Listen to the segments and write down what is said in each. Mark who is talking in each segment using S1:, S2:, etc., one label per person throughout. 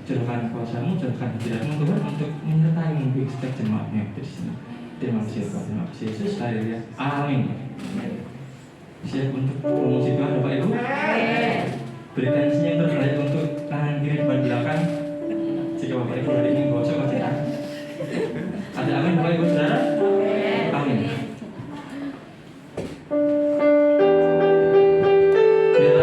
S1: Curahkan kuasamu, curahkan hadiratmu Tuhan untuk menyertai di setiap jemaatnya di sini. Terima kasih Bapak, terima kasih Yesus. Haleluya. Amin. Siap untuk promosi Tuhan Bapak Ibu? Berikan yang terbaik untuk tangan kiri depan belakang. Jika Bapak Ibu hari ini bosok masih ada amin Bapak Ibu Saudara? Amin.
S2: Kita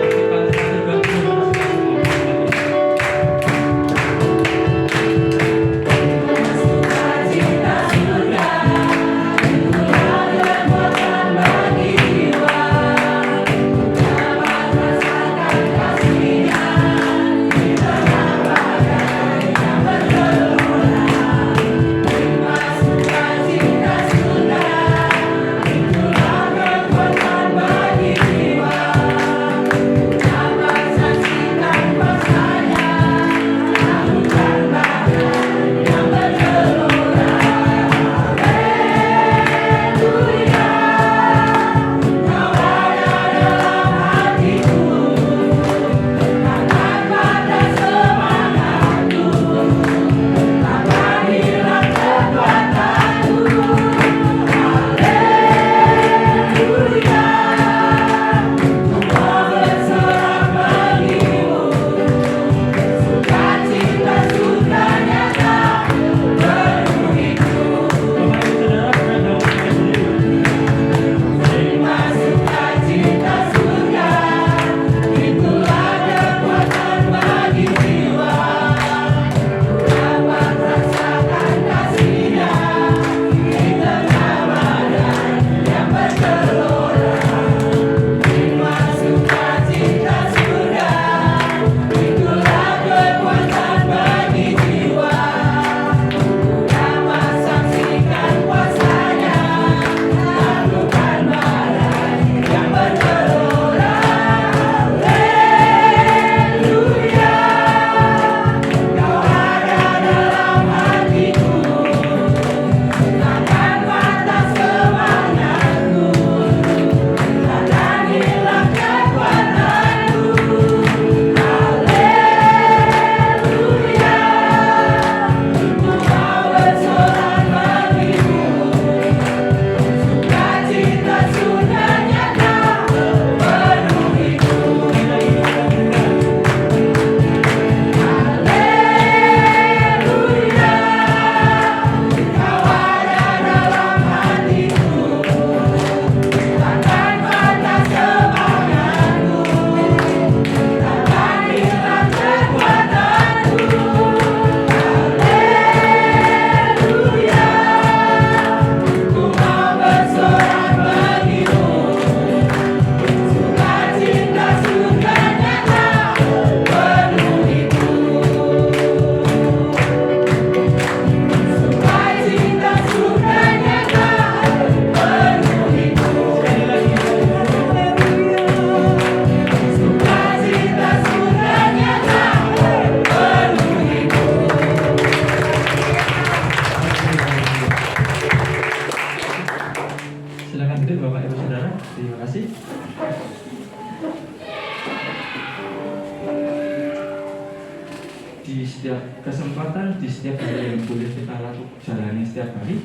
S1: di setiap kesempatan, di setiap hari yang boleh kita lakukan jalani setiap hari,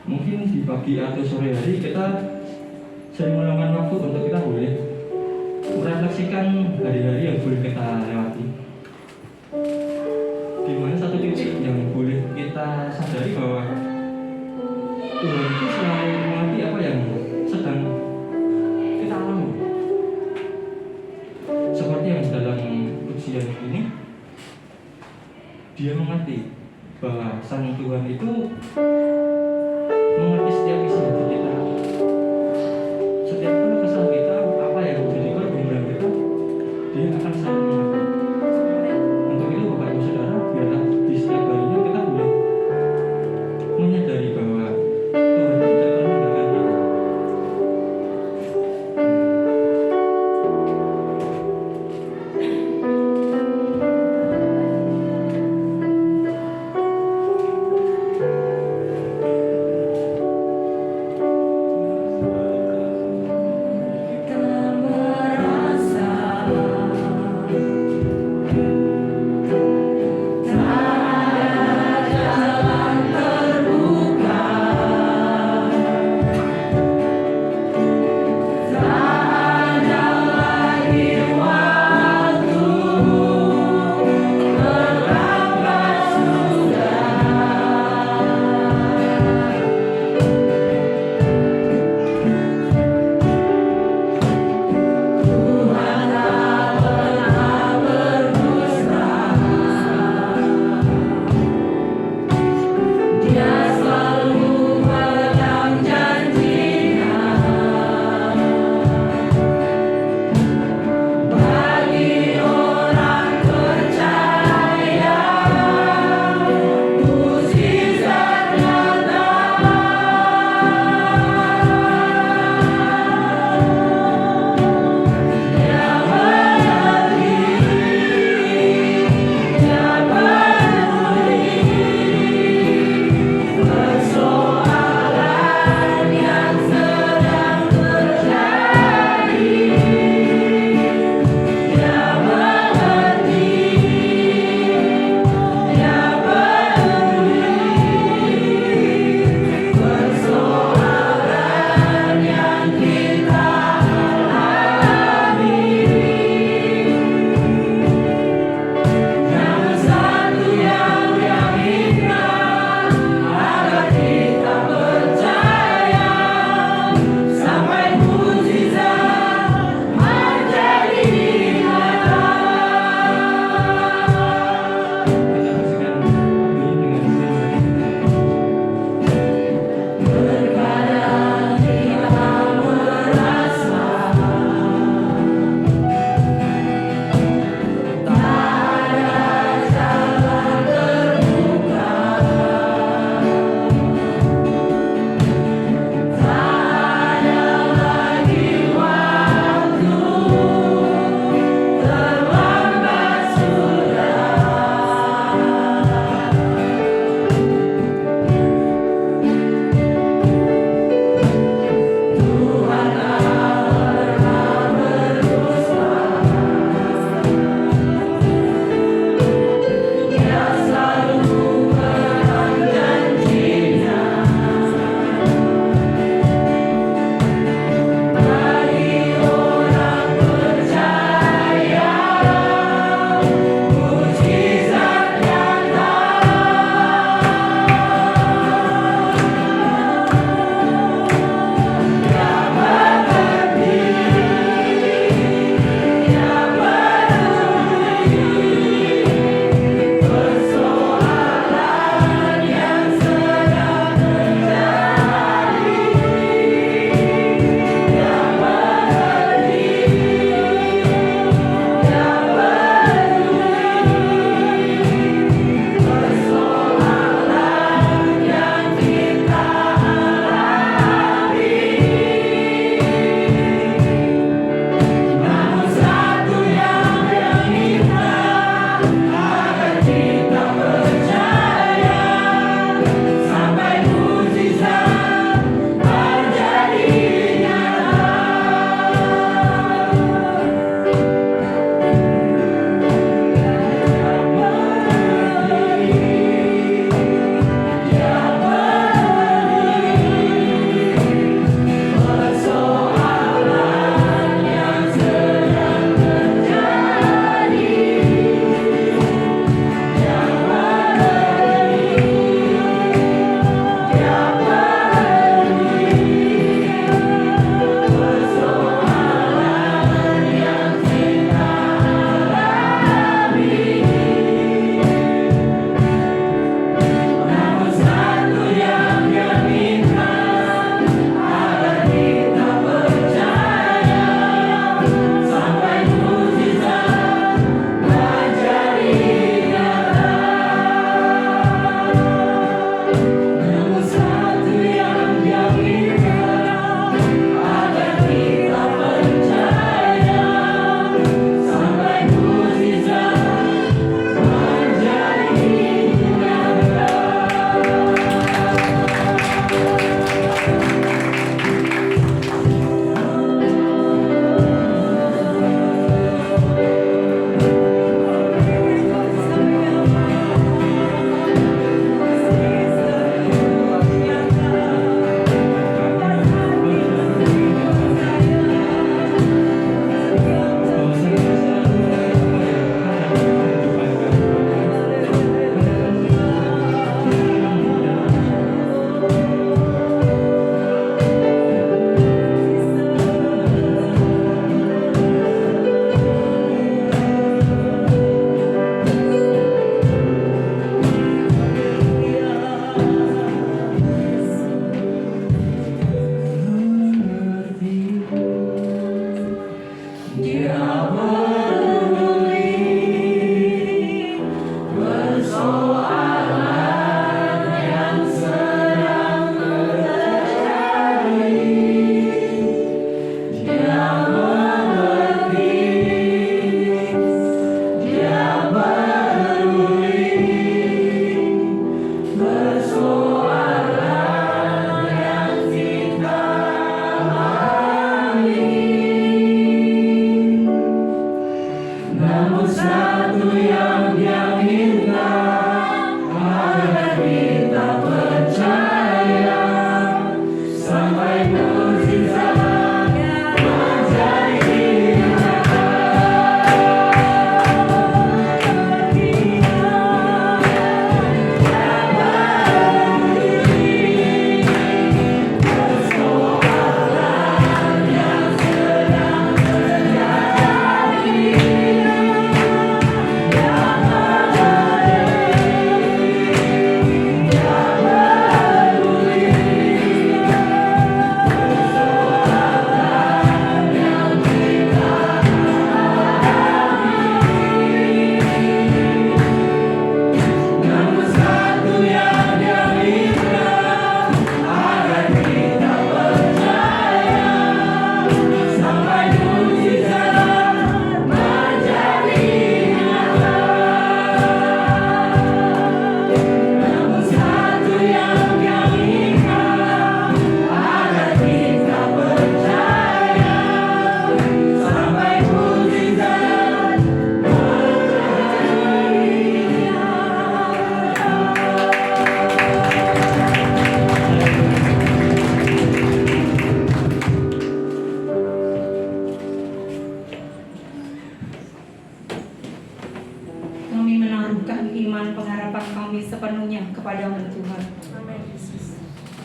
S1: mungkin di pagi atau sore hari kita sering meluangkan waktu untuk kita boleh merefleksikan hari-hari yang boleh kita lewati. Di mana satu titik yang boleh kita sadari bahwa Tuhan itu selalu mengerti apa yang sedang kita alami. Seperti yang dalam pujian ini, Dia mengerti bahwa Sang Tuhan itu mengerti setiap isi hati kita, setiap keluh kesah kita, apa yang menjadi pergumulan kita, Dia akan selalu mengerti. Untuk itu Bapak Ibu Saudara, biarlah di setiap harinya kita boleh menyadari bahwa Tuhan tidak akan meninggalkan kita.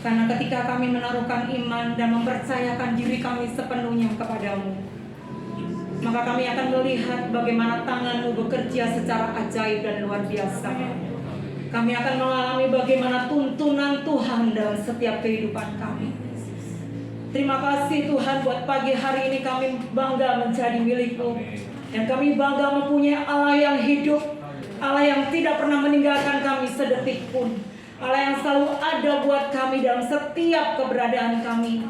S2: Karena ketika kami menaruhkan iman dan mempercayakan diri kami sepenuhnya kepadamu, maka kami akan melihat bagaimana tangan-Mu bekerja secara ajaib dan luar biasa. Kami akan mengalami bagaimana tuntunan Tuhan dalam setiap kehidupan kami. Terima kasih Tuhan buat pagi hari ini kami bangga menjadi milik-Mu. Dan kami bangga mempunyai Allah yang hidup, Allah yang tidak pernah meninggalkan kami sedetik pun, Allah yang selalu ada buat kami dalam setiap keberadaan kami.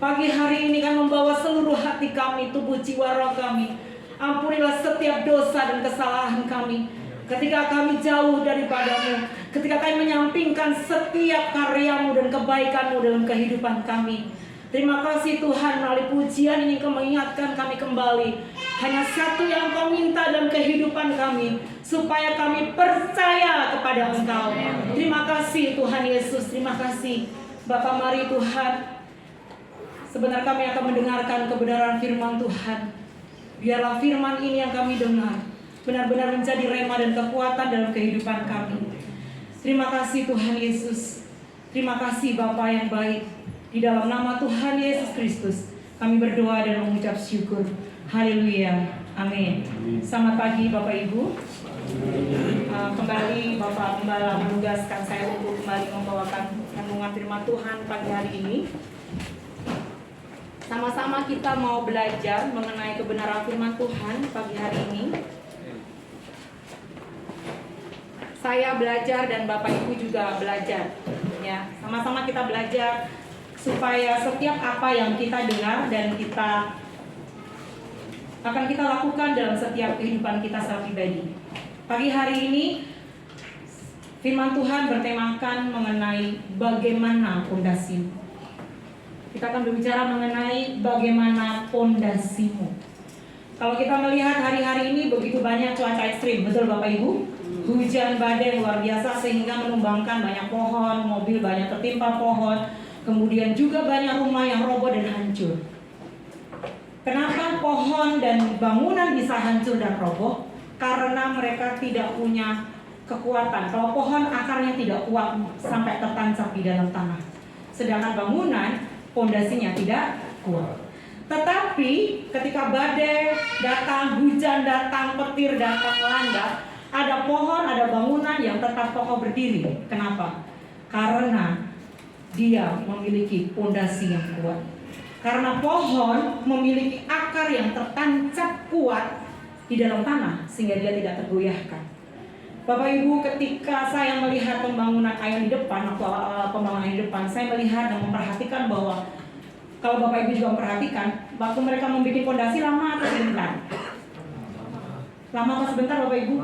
S2: Pagi hari ini kan membawa seluruh hati kami, tubuh jiwa roh kami. Ampunilah setiap dosa dan kesalahan kami. Ketika kami jauh daripada-Mu, ketika kami menyampingkan setiap karya-Mu dan kebaikan-Mu dalam kehidupan kami. Terima kasih Tuhan, melalui pujian ini Kau mengingatkan kami kembali. Hanya satu yang Kau minta dalam kehidupan kami, supaya kami percaya kepada Engkau. Terima kasih Tuhan Yesus, terima kasih Bapa. Mari Tuhan, sebentar kami akan mendengarkan kebenaran firman Tuhan. Biarlah firman ini yang kami dengar benar-benar menjadi rema dan kekuatan dalam kehidupan kami. Terima kasih Tuhan Yesus. Terima kasih Bapa yang baik. Di dalam nama Tuhan Yesus Kristus kami berdoa dan mengucap syukur. Haleluya. Amin. Selamat pagi Bapak Ibu. Kembali Bapak Gembala menugaskan saya untuk kembali membawakan renungan firman Tuhan pagi hari ini. Sama-sama kita mau belajar mengenai kebenaran firman Tuhan pagi hari ini. Saya belajar dan Bapak Ibu juga belajar. Ya, sama-sama kita belajar supaya setiap apa yang kita dengar dan kita akan kita lakukan dalam setiap kehidupan kita secara pribadi. Pagi hari ini firman Tuhan bertemakan mengenai bagaimana pondasimu. Kita akan berbicara mengenai bagaimana pondasimu. Kalau kita melihat hari-hari ini begitu banyak cuaca ekstrim, betul Bapak Ibu? Hujan badai luar biasa sehingga menumbangkan banyak pohon, mobil banyak tertimpa pohon. Kemudian juga banyak rumah yang roboh dan hancur. Kenapa pohon dan bangunan bisa hancur dan roboh? Karena mereka tidak punya kekuatan. Kalau pohon akarnya tidak kuat sampai tertancap di dalam tanah. Sedangkan bangunan pondasinya tidak kuat. Tetapi ketika badai datang, hujan datang, petir datang melanda, ada pohon, ada bangunan yang tetap kokoh berdiri. Kenapa? Karena dia memiliki pondasi yang kuat. Karena pohon memiliki akar yang tertancap kuat di dalam tanah sehingga dia tidak tergoyahkan. Bapak Ibu, ketika saya melihat pembangunan ayam di depan, atau pembangunan di depan, saya melihat dan memperhatikan bahwa kalau Bapak Ibu juga memperhatikan, waktu mereka membuat fondasi lama atau sebentar? Lama atau sebentar Bapak Ibu?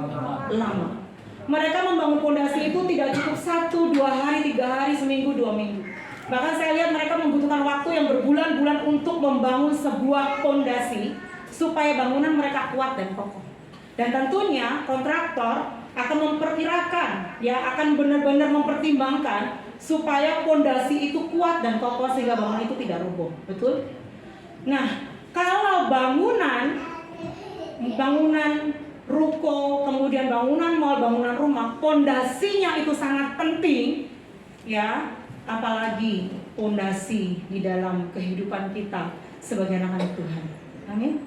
S2: Lama. Mereka membangun fondasi itu tidak cukup 1, 2 hari, 3 hari, seminggu, 2 minggu. Bahkan saya lihat mereka membutuhkan waktu yang berbulan-bulan untuk membangun sebuah fondasi supaya bangunan mereka kuat dan kokoh. Dan tentunya kontraktor akan memperkirakan, ya akan benar-benar mempertimbangkan supaya fondasi itu kuat dan kokoh sehingga bangunan itu tidak roboh. Betul? Nah, kalau bangunan ruko, kemudian bangunan mal, bangunan rumah, fondasinya itu sangat penting, ya, apalagi fondasi di dalam kehidupan kita sebagai anak-anak Tuhan. Amin.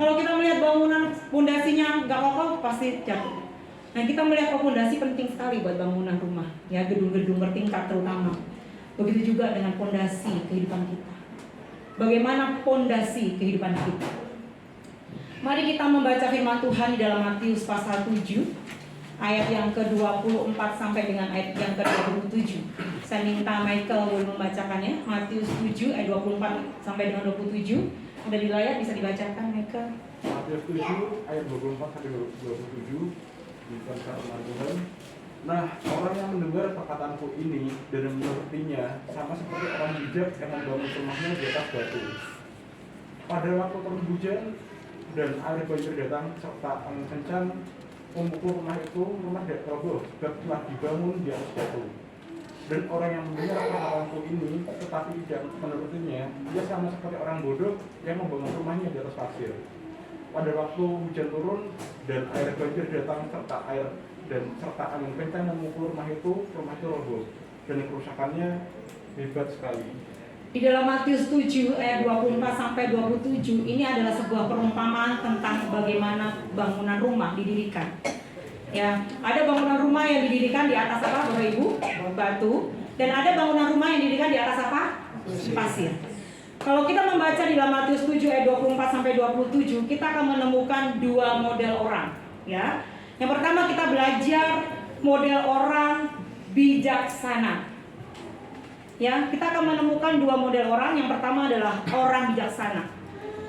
S2: Kalau kita melihat bangunan fondasinya nggak kokoh, pasti jatuh. Nah, kita melihat fondasi penting sekali buat bangunan rumah, ya, gedung-gedung bertingkat terutama. Begitu juga dengan fondasi kehidupan kita. Bagaimana fondasi kehidupan kita? Mari kita membaca firman Tuhan di dalam Matius pasal 7 ayat yang ke-24 sampai dengan ayat yang ke-27. Saya minta Michael boleh membacakannya. Matius 7 ayat 24 sampai dengan 27. Ada di layar, bisa dibacakan Michael.
S3: Matius 7 ayat 24 sampai 27. Dikatakan firman Tuhan. Nah, orang yang mendengar perkataanku ini dan menurutinya sama seperti orang bijak yang membangun rumahnya di atas batu. Pada waktu turun hujan dan air banjir datang serta angin kencang memukul rumah itu, rumah tidak roboh sebab telah dibangun di atas batu. Dan orang yang mendengar perkataanku ini tetapi tidak menurutinya, dia sama seperti orang bodoh yang membangun rumahnya di atas pasir. Pada waktu hujan turun dan air banjir datang serta angin kencang memukul rumah itu roboh dan kerusakannya hebat sekali.
S2: Di dalam Matius 7 ayat 24 sampai 27 ini adalah sebuah perumpamaan tentang bagaimana bangunan rumah didirikan. Ya, ada bangunan rumah yang didirikan di atas apa, Bapak Ibu? Batu. Dan ada bangunan rumah yang didirikan di atas apa? Pasir. Kalau kita membaca di dalam Matius 7 ayat 24 sampai 27, kita akan menemukan dua model orang, ya. Yang pertama kita belajar model orang bijaksana. Ya, kita akan menemukan dua model orang. Yang pertama adalah orang bijaksana.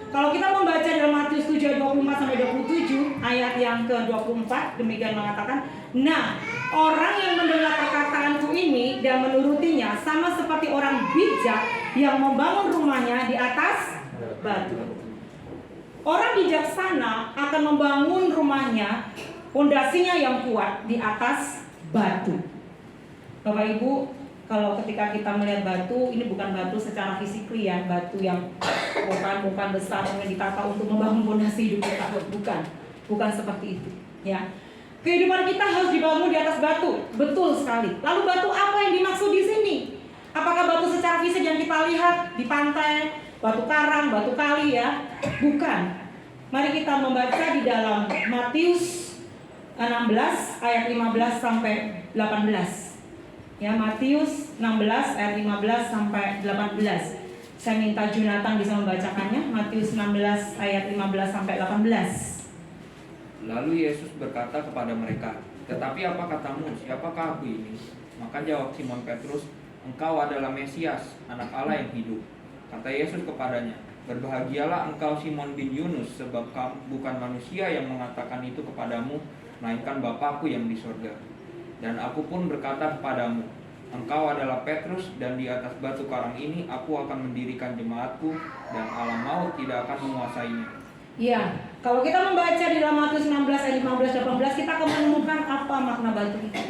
S2: Kalau kita membaca dalam Matius 7 ayat 24 sampai 27, ayat yang ke-24 demikian mengatakan, "Nah, orang yang mendengar perkataanku ini dan menurutinya sama seperti orang bijak yang membangun rumahnya di atas batu." Orang bijaksana akan membangun rumahnya, fondasinya yang kuat di atas batu. Bapak Ibu, kalau ketika kita melihat batu, ini bukan batu secara fisikly ya, batu yang bukan besar yang ditata untuk membangun fondasi hidup kita, bukan seperti itu, ya. Kehidupan kita harus dibangun di atas batu, betul sekali. Lalu batu apa yang dimaksud di sini? Apakah batu secara fisik yang kita lihat di pantai, batu karang, batu kali ya? Bukan. Mari kita membaca di dalam Matius 16 ayat 15 sampai 18. Ya, Matius 16 ayat 15 sampai 18. Saya minta Jonathan bisa membacakannya. Matius 16 ayat 15 sampai 18.
S4: Lalu Yesus berkata kepada mereka, "Tetapi apa katamu, siapakah aku ini?" Maka jawab Simon Petrus, "Engkau adalah Mesias, anak Allah yang hidup." Kata Yesus kepadanya, "Berbahagialah engkau Simon bin Yunus, sebab bukan manusia yang mengatakan itu kepadamu, melainkan Bapa-Ku yang di sorga. Dan aku pun berkata kepadamu, engkau adalah Petrus, dan di atas batu karang ini aku akan mendirikan jemaatku, dan alam maut tidak akan menguasainya."
S2: Ya, kalau kita membaca di dalam Matius 16 ayat 15-18, kita akan menemukan apa makna batu itu.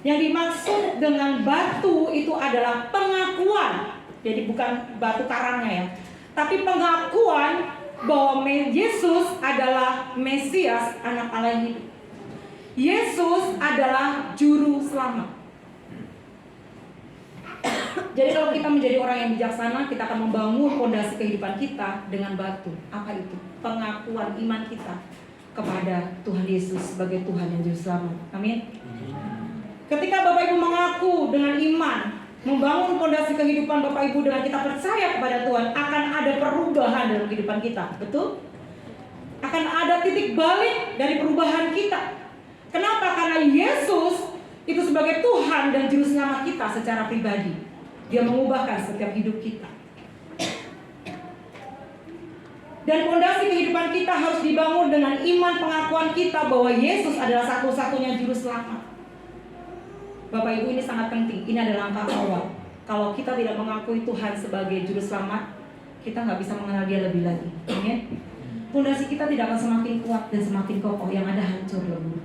S2: Yang dimaksud dengan batu itu adalah pengakuan. Jadi bukan batu karangnya ya, tapi pengakuan bahwa Yesus adalah Mesias, anak Allah yang hidup. Yesus adalah juru selamat. Jadi kalau kita menjadi orang yang bijaksana, kita akan membangun fondasi kehidupan kita dengan batu. Apa itu? Pengakuan iman kita kepada Tuhan Yesus sebagai Tuhan yang juru selamat. Amin. Ketika Bapak Ibu mengaku dengan iman, membangun fondasi kehidupan Bapak Ibu dengan kita percaya kepada Tuhan, akan ada perubahan dalam kehidupan kita. Betul? Akan ada titik balik dari perubahan kita. Kenapa? Karena Yesus itu sebagai Tuhan dan Juru Selamat kita secara pribadi. Dia mengubahkan setiap hidup kita. Dan fondasi kehidupan kita harus dibangun dengan iman pengakuan kita bahwa Yesus adalah satu-satunya Juru Selamat. Bapak Ibu, ini sangat penting. Ini adalah langkah awal. Kalau kita tidak mengakui Tuhan sebagai Juru Selamat, kita nggak bisa mengenal Dia lebih lagi. Amin. Fondasi kita tidak akan semakin kuat dan semakin kokoh, yang ada hancur lebur.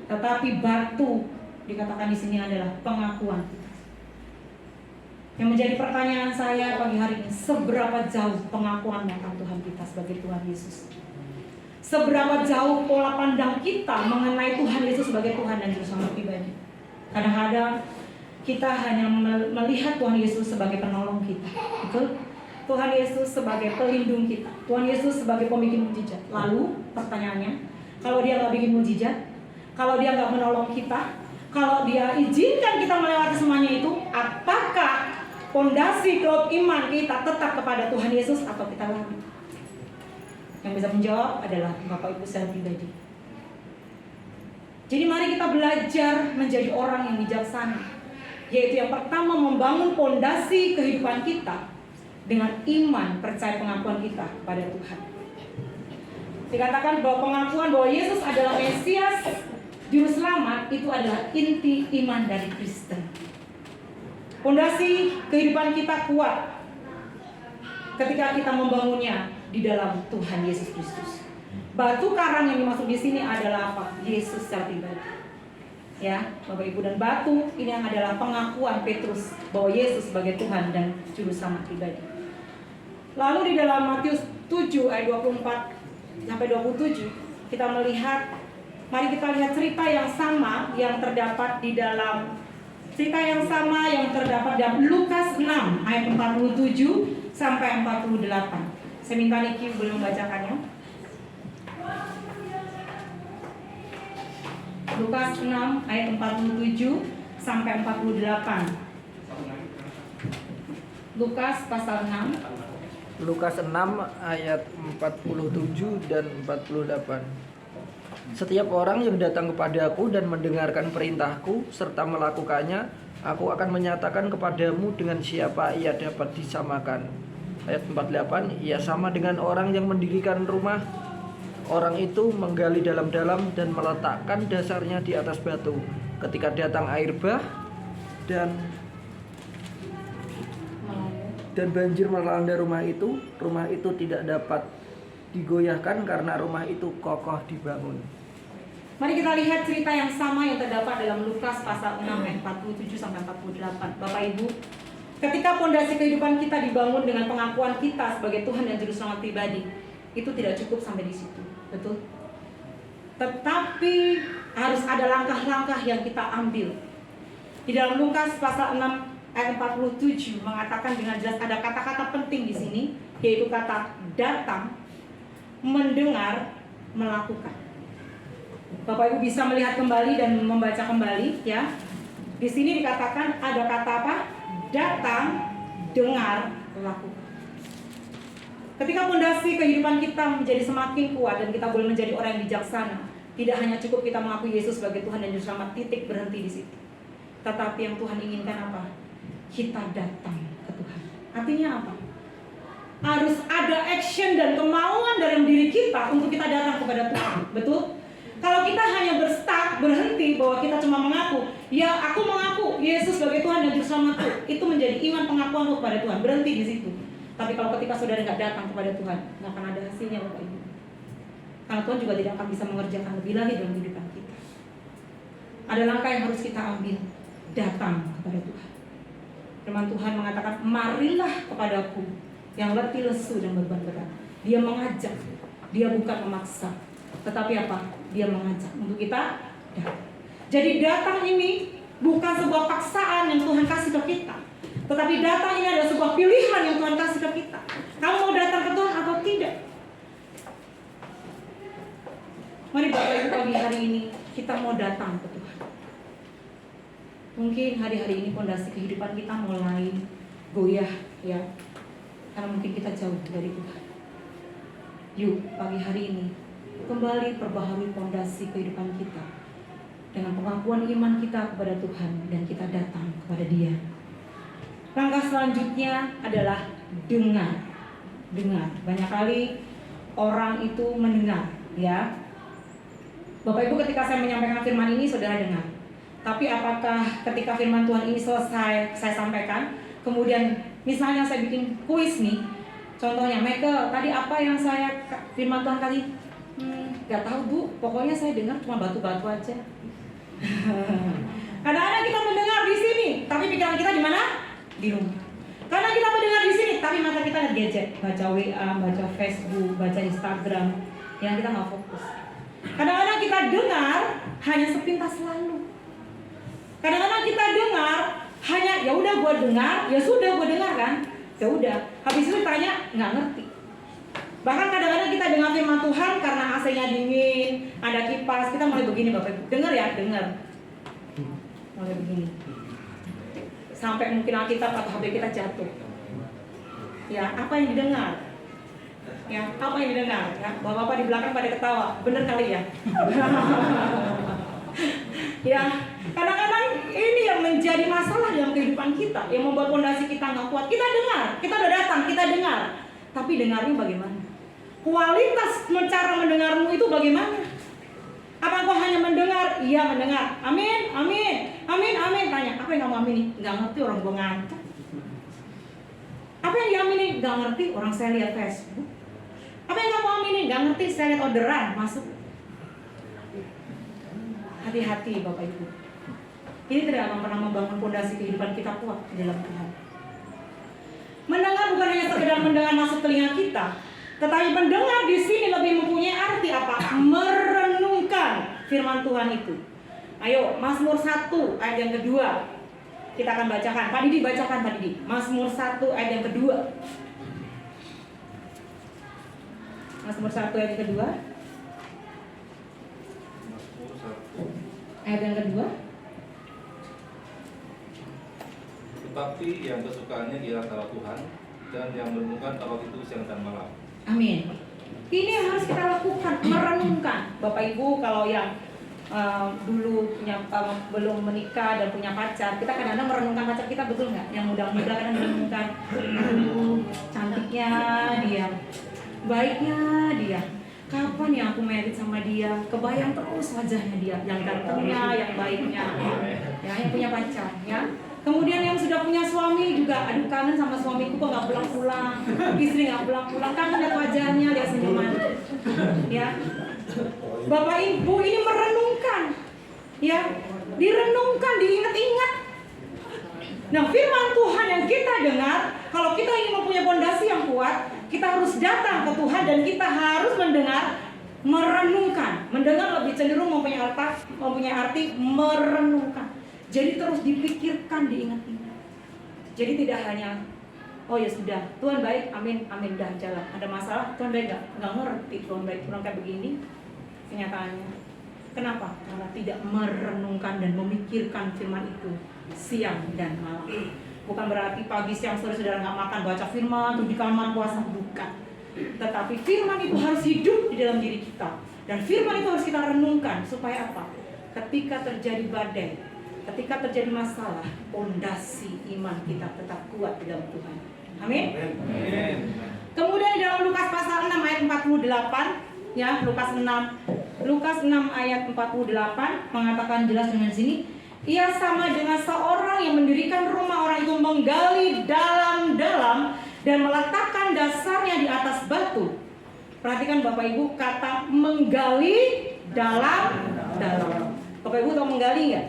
S2: Tetapi batu dikatakan di sini adalah pengakuan kita. Yang menjadi pertanyaan saya pagi hari ini, seberapa jauh pengakuan tentang Tuhan kita sebagai Tuhan Yesus? Seberapa jauh pola pandang kita mengenai Tuhan Yesus sebagai Tuhan dan Juru Selamat pribadi? Kadang-kadang kita hanya melihat Tuhan Yesus sebagai penolong kita, betul? Tuhan Yesus sebagai pelindung kita, Tuhan Yesus sebagai pembikin mukjizat. Lalu pertanyaannya, kalau Dia nggak bikin mukjizat, kalau Dia nggak menolong kita, kalau Dia izinkan kita melewati semuanya itu, apakah fondasi klub iman kita tetap kepada Tuhan Yesus atau kita lari? Yang bisa menjawab adalah Bapak Ibu secara pribadi. Jadi mari kita belajar menjadi orang yang bijaksana, yaitu yang pertama membangun fondasi kehidupan kita dengan iman, percaya pengakuan kita pada Tuhan. Dikatakan bahwa pengakuan bahwa Yesus adalah Mesias, Juru Selamat, itu adalah inti iman dari Kristen. Fondasi kehidupan kita kuat ketika kita membangunnya di dalam Tuhan Yesus Kristus. Batu karang yang dimaksud di sini adalah apa? Yesus secara pribadi. Ya, Bapak Ibu, dan batu ini yang adalah pengakuan Petrus bahwa Yesus sebagai Tuhan dan Juru Selamat pribadi. Lalu di dalam Matius 7 ayat 24 sampai 27 kita melihat, mari kita lihat cerita yang sama yang terdapat di dalam dalam Lukas 6 ayat 47 sampai 48. Saya minta Niki boleh membacakannya. Lukas 6 ayat 47 sampai 48. Lukas pasal 6.
S5: Lukas 6 ayat 47 dan 48. Setiap orang yang datang kepadaku dan mendengarkan perintahku serta melakukannya, aku akan menyatakan kepadamu dengan siapa ia dapat disamakan. Ayat 48, ia sama dengan orang yang mendirikan rumah. Orang itu menggali dalam-dalam dan meletakkan dasarnya di atas batu. Ketika datang air bah dan banjir melanda rumah itu tidak dapat digoyahkan karena rumah itu kokoh dibangun.
S2: Mari kita lihat cerita yang sama yang terdapat dalam Lukas pasal 6 ayat 47 sampai 48. Bapak Ibu, ketika fondasi kehidupan kita dibangun dengan pengakuan kita sebagai Tuhan dan Juru Selamat pribadi, itu tidak cukup sampai di situ, betul? Tetapi harus ada langkah-langkah yang kita ambil. Di dalam Lukas pasal 6 ayat 47 mengatakan dengan jelas, ada kata-kata penting di sini, yaitu kata datang, mendengar, melakukan. Bapak Ibu bisa melihat kembali dan membaca kembali, ya. Di sini dikatakan ada kata apa? Datang, dengar, lakukan. Ketika fondasi kehidupan kita menjadi semakin kuat dan kita boleh menjadi orang yang bijaksana, tidak hanya cukup kita mengakui Yesus sebagai Tuhan dan Juru Selamat, titik berhenti di situ. Tetapi yang Tuhan inginkan apa? Kita datang ke Tuhan. Artinya apa? Harus ada action dan kemauan dalam diri kita untuk kita datang kepada Tuhan. Betul? Kalau kita hanya berhenti bahwa kita cuma mengaku, ya aku mengaku Yesus sebagai Tuhan dan Juru Selamatku, itu menjadi iman pengakuan kepada Tuhan, berhenti di situ. Tapi kalau ketika saudara nggak datang kepada Tuhan, nggak akan ada hasilnya, Bapak Ibu. Karena Tuhan juga tidak akan bisa mengerjakan lebih lagi dalam kehidupan kita. Ada langkah yang harus kita ambil, datang kepada Tuhan. Firman Tuhan mengatakan, marilah kepadaku yang letih lesu dan beban berat. Dia mengajak, dia bukan memaksa. Tetapi apa? Dia mengajak untuk kita datang. Jadi datang ini bukan sebuah paksaan yang Tuhan kasih ke kita, tetapi datang ini adalah sebuah pilihan yang Tuhan kasih ke kita. Kamu mau datang ke Tuhan atau tidak? Mari Bapak Ibu, pagi hari ini kita mau datang ke Tuhan. Mungkin hari-hari ini fondasi kehidupan kita mulai goyah, ya, karena mungkin kita jauh dari Tuhan. Yuk, pagi hari ini kembali perbaharui fondasi kehidupan kita dengan pengakuan iman kita kepada Tuhan dan kita datang kepada Dia. Langkah selanjutnya adalah dengar. Banyak kali orang itu mendengar, ya. Bapak Ibu, ketika saya menyampaikan firman ini, saudara dengar. Tapi apakah ketika firman Tuhan ini selesai saya sampaikan, kemudian misalnya saya bikin kuis nih, contohnya, Michael, tadi apa yang saya firman Tuhan kali? Gak tahu Bu, pokoknya saya dengar cuma batu-batu aja. Kadang-kadang kita mendengar di sini, tapi pikiran kita di mana? Di rumah. Karena kita mendengar di sini, tapi mata kita lihat gadget, baca WA, baca Facebook, baca Instagram, yang kita nggak fokus. Kadang-kadang kita dengar hanya sepintas lalu. Kadang-kadang kita dengar hanya ya udah gue dengar, ya sudah gue dengar kan, ya udah. Habis itu tanya nggak ngerti. Bahkan kadang-kadang kita dengar firman Tuhan karena AC-nya dingin, ada kipas, kita mulai begini Bapak Ibu. Dengar ya, dengar. Mulai begini. Sampai mungkin Alkitab atau HP kita jatuh. Ya, apa yang didengar? Ya, apa yang didengar? Ya, bapak-bapak di belakang pada ketawa. Bener kali ya? Ya, kadang-kadang ini yang menjadi masalah dalam kehidupan kita, yang membuat fondasi kita nggak kuat. Kita dengar, kita udah datang, kita dengar. Tapi dengarnya bagaimana? Kualitas cara mendengarmu itu bagaimana? Apa kau hanya mendengar? Iya mendengar. Amin, amin, amin, amin. Tanya, apa yang kamu amini? Nggak ngerti, orang gua ngantuk. Apa yang diamini? Nggak ngerti, orang saya lihat Facebook. Apa yang kamu amini? Nggak ngerti, saya lihat orderan masuk. Hati-hati Bapak Ibu. Ini tidak akan pernah membangun fondasi kehidupan kita kuat di dalam Tuhan. Mendengar bukan hanya sekedar mendengar masuk telinga kita, tetapi mendengar di sini lebih mempunyai arti apa? Merenungkan firman Tuhan itu. Ayo, Mazmur 1 ayat yang kedua. Kita akan bacakan. Pak Didi bacakan, Pak Didi. Mazmur 1 ayat yang kedua. Mazmur 1 ayat yang kedua.
S6: Mazmur 1.
S2: Ayat yang kedua.
S6: Tetapi yang kesukaannya ialah Taurat Tuhan, dan yang merenungkan Taurat itu siang dan malam.
S2: Amin. Ini yang harus kita lakukan, merenungkan. Bapak Ibu, kalau yang dulu belum menikah dan punya pacar, kita kadang-kadang merenungkan pacar kita, betul nggak? Yang muda-muda kadang merenungkan, cantiknya dia, baiknya dia, kapan ya aku married sama dia, kebayang terus wajahnya dia, yang gantengnya, yang baiknya, ya, yang punya pacar, ya. Kemudian yang sudah punya suami juga, aduh kangen sama suamiku kok nggak pulang-pulang, istri nggak pulang-pulang, kangen lihat wajahnya, lihat senyuman, ya. Bapak Ibu ini merenungkan, ya, direnungkan, diingat-ingat. Nah, firman Tuhan yang kita dengar, kalau kita ingin mempunyai fondasi yang kuat, kita harus datang ke Tuhan dan kita harus mendengar, merenungkan. Mendengar lebih cenderung mempunyai arti merenungkan. Jadi terus dipikirkan, diingat-ingat. Jadi tidak hanya, oh ya sudah, Tuhan baik, amin, amin, dah jalan. Ada masalah, Tuhan baik nggak ngerti Tuhan baik, Tuhan kayak begini. Kenyataannya, kenapa? Karena tidak merenungkan dan memikirkan firman itu siang dan malam. Bukan berarti pagi, siang, sore saudara nggak makan, baca firman, tuh di kamar puasa, bukan. Tetapi firman itu harus hidup di dalam diri kita. Dan firman itu harus kita renungkan, supaya apa? Ketika terjadi badai, ketika terjadi masalah, fondasi iman kita tetap kuat di dalam Tuhan. Amin.
S6: Amin.
S2: Kemudian di dalam Lukas pasal 6 ayat 48, ya, Lukas 6 ayat 48 mengatakan jelas dengan sini, ia sama dengan seorang yang mendirikan rumah, orang itu menggali dalam-dalam dan meletakkan dasarnya di atas batu. Perhatikan Bapak Ibu, kata menggali dalam-dalam. Bapak Ibu tahu menggali nggak?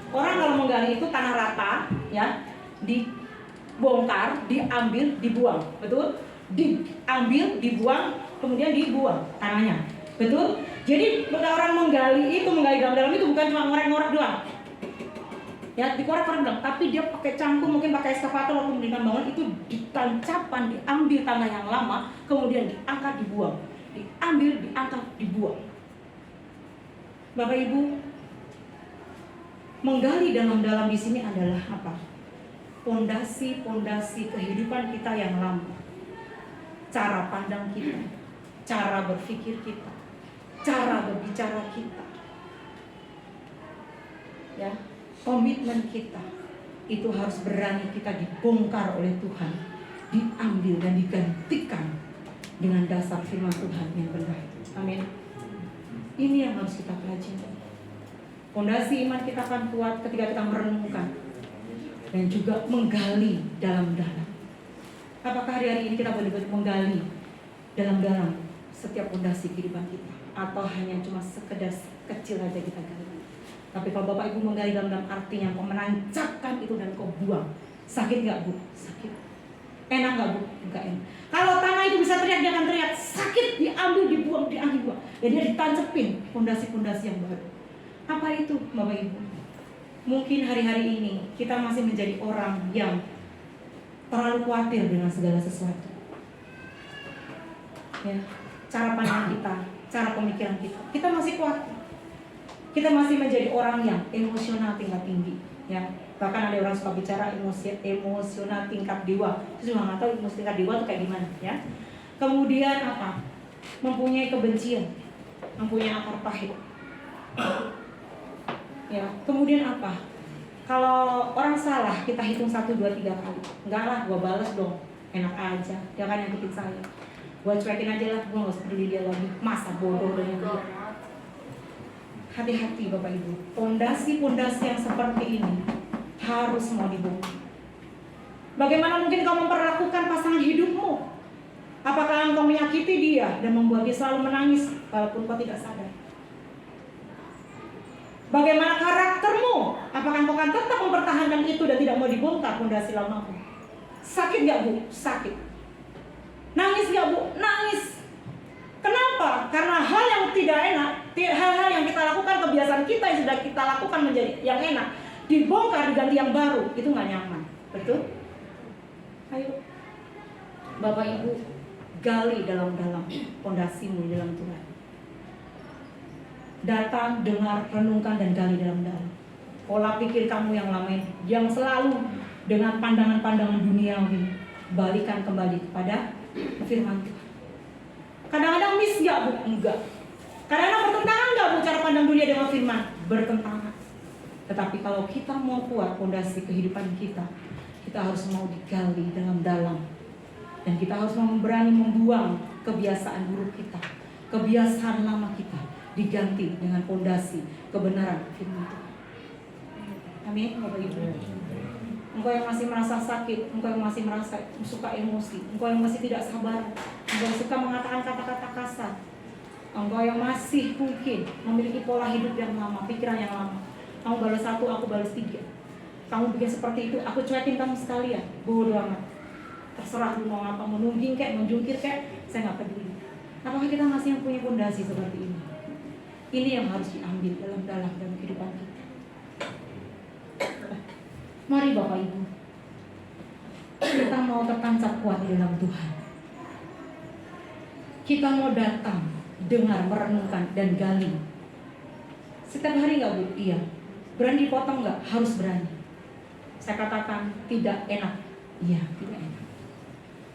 S2: Orang kalau menggali itu tanah rata, ya, dibongkar, diambil, dibuang, betul? Diambil, dibuang, kemudian dibuang tanahnya, betul? Jadi orang menggali dalam-dalam itu bukan cuma ngorek-ngorek doang, ya, dikorek-korek doang, tapi dia pakai cangkul, mungkin pakai eskavator waktu mendirikan bangunan itu ditancapan, diambil tanah yang lama, kemudian diangkat, dibuang, diambil, diangkat, dibuang. Bapak Ibu, menggali dalam-dalam di sini adalah apa? Fondasi kehidupan kita yang lama. Cara pandang kita, cara berpikir kita, cara berbicara kita. Ya, komitmen kita itu harus berani kita dibongkar oleh Tuhan, diambil dan digantikan dengan dasar firman Tuhan yang benar. Amin. Ini yang harus kita pelajari. Fondasi iman kita akan kuat ketika kita merenungkan dan juga menggali dalam-dalam. Apakah hari-hari ini kita boleh menggali dalam-dalam setiap fondasi kehidupan kita, atau hanya cuma sekedar kecil aja kita gali? Tapi kalau Bapak Ibu menggali dalam artinya kau menancapkan itu dan kau buang, sakit nggak Bu? Sakit. Enak nggak Bu? Enggak enak. Kalau tanah itu bisa teriak, dia akan teriak. Sakit, diambil, dibuang, dibuang. Dan dia ditancepin fondasi-fondasi yang baru. Apa itu Bapak Ibu? Mungkin hari-hari ini kita masih menjadi orang yang terlalu khawatir dengan segala sesuatu. Ya, cara pandang kita, cara pemikiran kita masih khawatir. Kita masih menjadi orang yang emosional tingkat tinggi. Ya, bahkan ada orang suka bicara emosional tingkat dewa. Saya juga nggak tahu emosi tingkat dewa itu kayak gimana. Ya, kemudian apa? Mempunyai kebencian, mempunyai akar pahit. Ya, kemudian apa? Kalau orang salah, kita hitung 1, 2, 3 kali. Enggak lah, gua balas dong. Enak aja, dia kan nyakitin saya. Gua cuekin aja lah, gua gak usah peduli dia lagi. Masa bodoh dengan dia. Hati-hati Bapak Ibu. Pondasi-pondasi yang seperti ini harus mau dibongkar. Bagaimana mungkin kau memperlakukan pasangan hidupmu? Apakah engkau menyakiti dia dan membuat dia selalu menangis walaupun kau tidak sadar? Bagaimana karaktermu? Apakah engkau akan tetap mempertahankan itu dan tidak mau dibongkar fondasi lamamu? Sakit gak Bu? Sakit. Nangis gak Bu? Nangis. Kenapa? Karena hal yang tidak enak, hal-hal yang kita lakukan, kebiasaan kita yang sudah kita lakukan menjadi yang enak, dibongkar diganti yang baru, itu gak nyaman. Betul? Ayo Bapak Ibu, gali dalam-dalam fondasimu di dalam Tuhan. Datang, dengar, renungkan, dan gali dalam-dalam. Pola pikir kamu yang lama yang selalu dengan pandangan-pandangan duniawi, balikan kembali kepada firman Tuhan. Kadang-kadang miss gak Bu? Enggak. Kadang-kadang bertentangan gak Bu cara pandang dunia dengan firman? Bertentangan. Tetapi kalau kita mau kuat fondasi kehidupan kita, kita harus mau digali dalam-dalam. Dan kita harus mau berani membuang kebiasaan buruk kita, kebiasaan lama kita, diganti dengan fondasi kebenaran firman Tuhan. Amin, Bapak Ibu. Engkau yang masih merasa sakit, engkau yang masih merasa suka emosi, engkau yang masih tidak sabar, engkau yang suka mengatakan kata-kata kasar, engkau yang masih mungkin memiliki pola hidup yang lama, pikiran yang lama. Kamu balas 1, aku balas 3. Kamu bikin seperti itu, aku cuekin kamu sekalian. Bodoh amat. Terserah lu mau apa, mau nungging kek, mau jungkir kek, saya gak peduli. Apakah kita masih yang punya fondasi seperti ini? Ini yang harus diambil dalam kehidupan kita. Mari Bapak Ibu, kita mau tertancap kuat di dalam Tuhan. Kita mau datang, dengar, merenungkan, dan gali. Setiap hari gak Bu? Iya. Berani dipotong gak? Harus berani. Saya katakan tidak enak. Iya, tidak enak.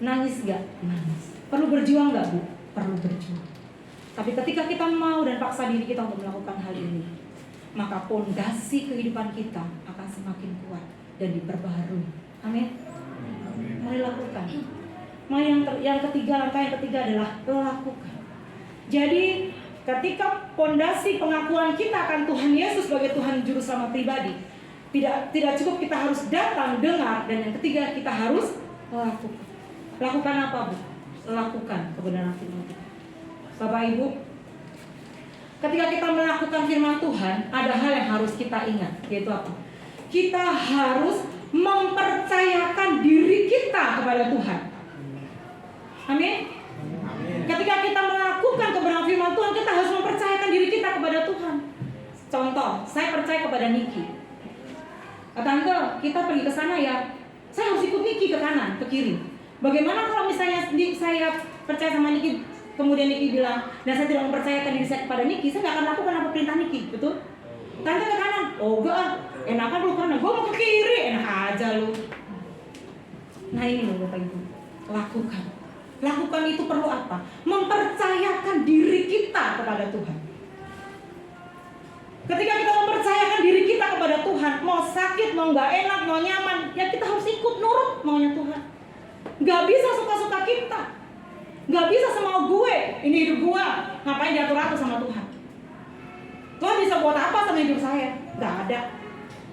S2: Nangis gak? Nangis. Perlu berjuang gak Bu? Perlu berjuang. Tapi ketika kita mau dan paksa diri kita untuk melakukan hal ini, maka fondasi kehidupan kita akan semakin kuat dan diperbaharui. Amin. Mari lakukan. Mari yang ketiga, langkah yang ketiga adalah lakukan. Jadi ketika fondasi pengakuan kita akan Tuhan Yesus sebagai Tuhan Juru Selamat pribadi, tidak cukup kita harus datang, dengar, dan yang ketiga kita harus lakukan. Lakukan apa Bu? Lakukan kebenaran firman Tuhan. Bapak Ibu, ketika kita melakukan firman Tuhan, ada hal yang harus kita ingat, yaitu apa? Kita harus mempercayakan diri kita kepada Tuhan. Amin. Ketika kita melakukan kebenaran firman Tuhan, kita harus mempercayakan diri kita kepada Tuhan. Contoh, saya percaya kepada Niki. Tante, kita pergi ke sana ya. Saya harus ikut Niki ke kanan, ke kiri. Bagaimana kalau misalnya saya percaya sama Niki, kemudian Niki bilang, dan saya tidak mempercayakan diri saya kepada Niki, saya tidak akan lakukan apa perintah Niki, betul? Tante ke kanan, oh enggak, enakan lu kanan, gue mau ke kiri, enak aja lu. Nah ini loh Bapak Ibu, lakukan. Lakukan itu perlu apa? Mempercayakan diri kita kepada Tuhan. Ketika kita mempercayakan diri kita kepada mau nggak enak, mau nyaman, ya kita harus ikut nurut maunya Tuhan. Nggak bisa suka-suka kita, nggak bisa semau gue, ini hidup gue, ngapain diatur-atur sama Tuhan. Tuhan bisa buat apa sama hidup saya? Nggak ada.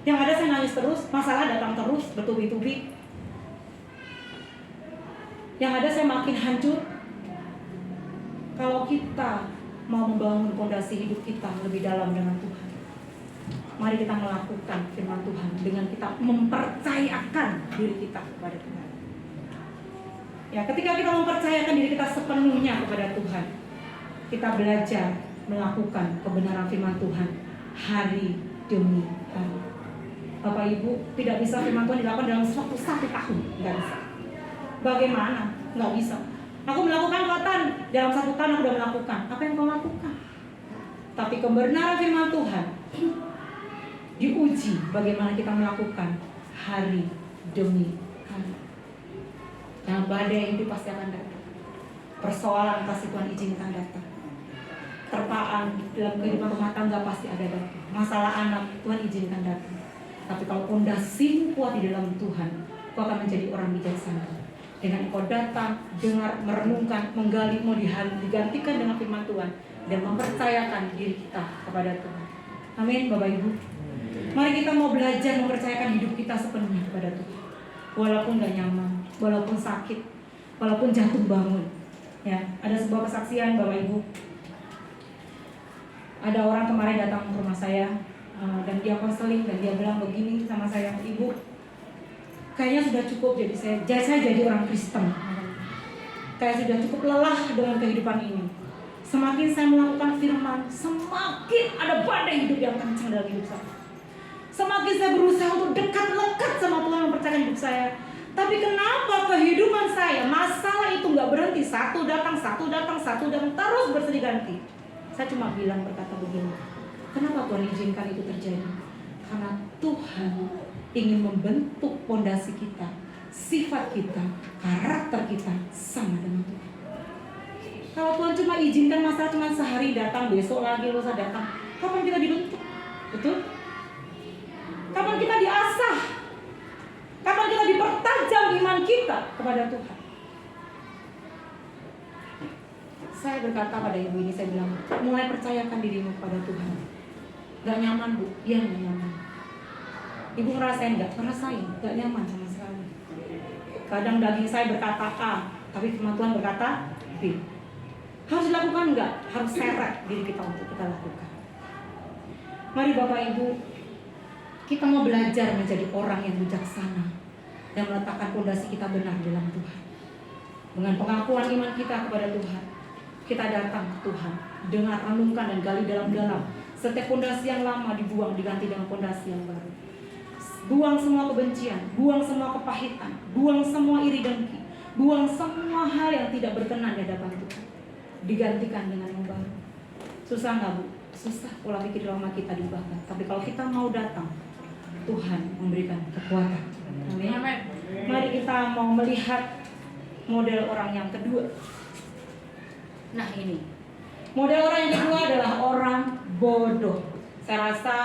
S2: Yang ada saya nangis terus, masalah datang terus, bertubi-tubi. Yang ada saya makin hancur. Kalau kita mau membangun fondasi hidup kita lebih dalam dengan Tuhan, mari kita melakukan firman Tuhan dengan kita mempercayakan diri kita kepada Tuhan. Ya, ketika kita mempercayakan diri kita sepenuhnya kepada Tuhan, kita belajar melakukan kebenaran firman Tuhan hari demi hari. Bapak Ibu, tidak bisa firman Tuhan dilakukan dalam waktu 1 tahun, nggak bisa. Bagaimana? Nggak bisa. Aku melakukan kekuatan dalam 1 tahun aku sudah melakukan. Apa yang kau lakukan? Tapi kebenaran firman Tuhan diuji bagaimana kita melakukan hari demi hari. Dan badai itu pasti akan datang. Persoalan kasih Tuhan izinkan datang. Terpaan dalam kehidupan rumah tangga pasti ada datang. Masalah anak Tuhan izinkan datang. Tapi kalau pondasimu kuat di dalam Tuhan, kau akan menjadi orang bijaksana. Dengan kau datang, dengar, merenungkan, menggali, mau digantikan dengan firman Tuhan dan mempercayakan diri kita kepada Tuhan. Amin, Bapak Ibu. Mari kita mau belajar mempercayakan hidup kita sepenuhnya kepada Tuhan. Walaupun gak nyaman, walaupun sakit, walaupun jatuh bangun. Ya, ada sebuah kesaksian Bapak Ibu. Ada orang kemarin datang ke rumah saya dan dia konseling dan dia bilang begini sama saya, Ibu, kayaknya sudah cukup saya jadi orang Kristen. Kayak sudah cukup lelah dengan kehidupan ini. Semakin saya melakukan firman, semakin ada badai hidup yang kencang dalam hidup saya. Semakin saya berusaha untuk lekat sama Tuhan, mempercayakan hidup saya. Tapi kenapa kehidupan saya, masalah itu nggak berhenti, satu datang, terus bersedih ganti. Saya cuma berkata begini, kenapa Tuhan izinkan itu terjadi? Karena Tuhan ingin membentuk fondasi kita, sifat kita, karakter kita sama dengan Tuhan. Kalau Tuhan cuma izinkan masalah cuma sehari datang, besok lagi lusa datang, kapan kita dibentuk? Betul? Kapan kita diasah? Kapan kita dipertajam iman kita kepada Tuhan? Saya berkata pada ibu ini, saya bilang, mulai percayakan dirimu kepada Tuhan. Gak nyaman Bu? Iya gak nyaman. Ibu ngerasain gak? Ngerasain, gak nyaman sama sekali. Kadang daging saya berkata A, tapi firman Tuhan berkata B. Harus dilakukan enggak? Harus seret diri kita untuk kita lakukan. Mari Bapak Ibu, kita mau belajar menjadi orang yang bijaksana dan meletakkan fondasi kita benar dalam Tuhan. Dengan pengakuan iman kita kepada Tuhan, kita datang ke Tuhan, dengar, renungkan dan gali dalam-dalam. Setiap fondasi yang lama dibuang, diganti dengan fondasi yang baru. Buang semua kebencian, buang semua kepahitan, buang semua iri dengki, buang semua hal yang tidak berkenan di hadapan Tuhan. Digantikan dengan yang baru. Susah nggak Bu? Susah pola pikir lama kita diubahkan. Tapi kalau kita mau datang, Tuhan memberikan kekuatan. Amin. Mari kita mau melihat model orang yang kedua. Nah ini, model orang yang kedua adalah orang bodoh. Saya rasa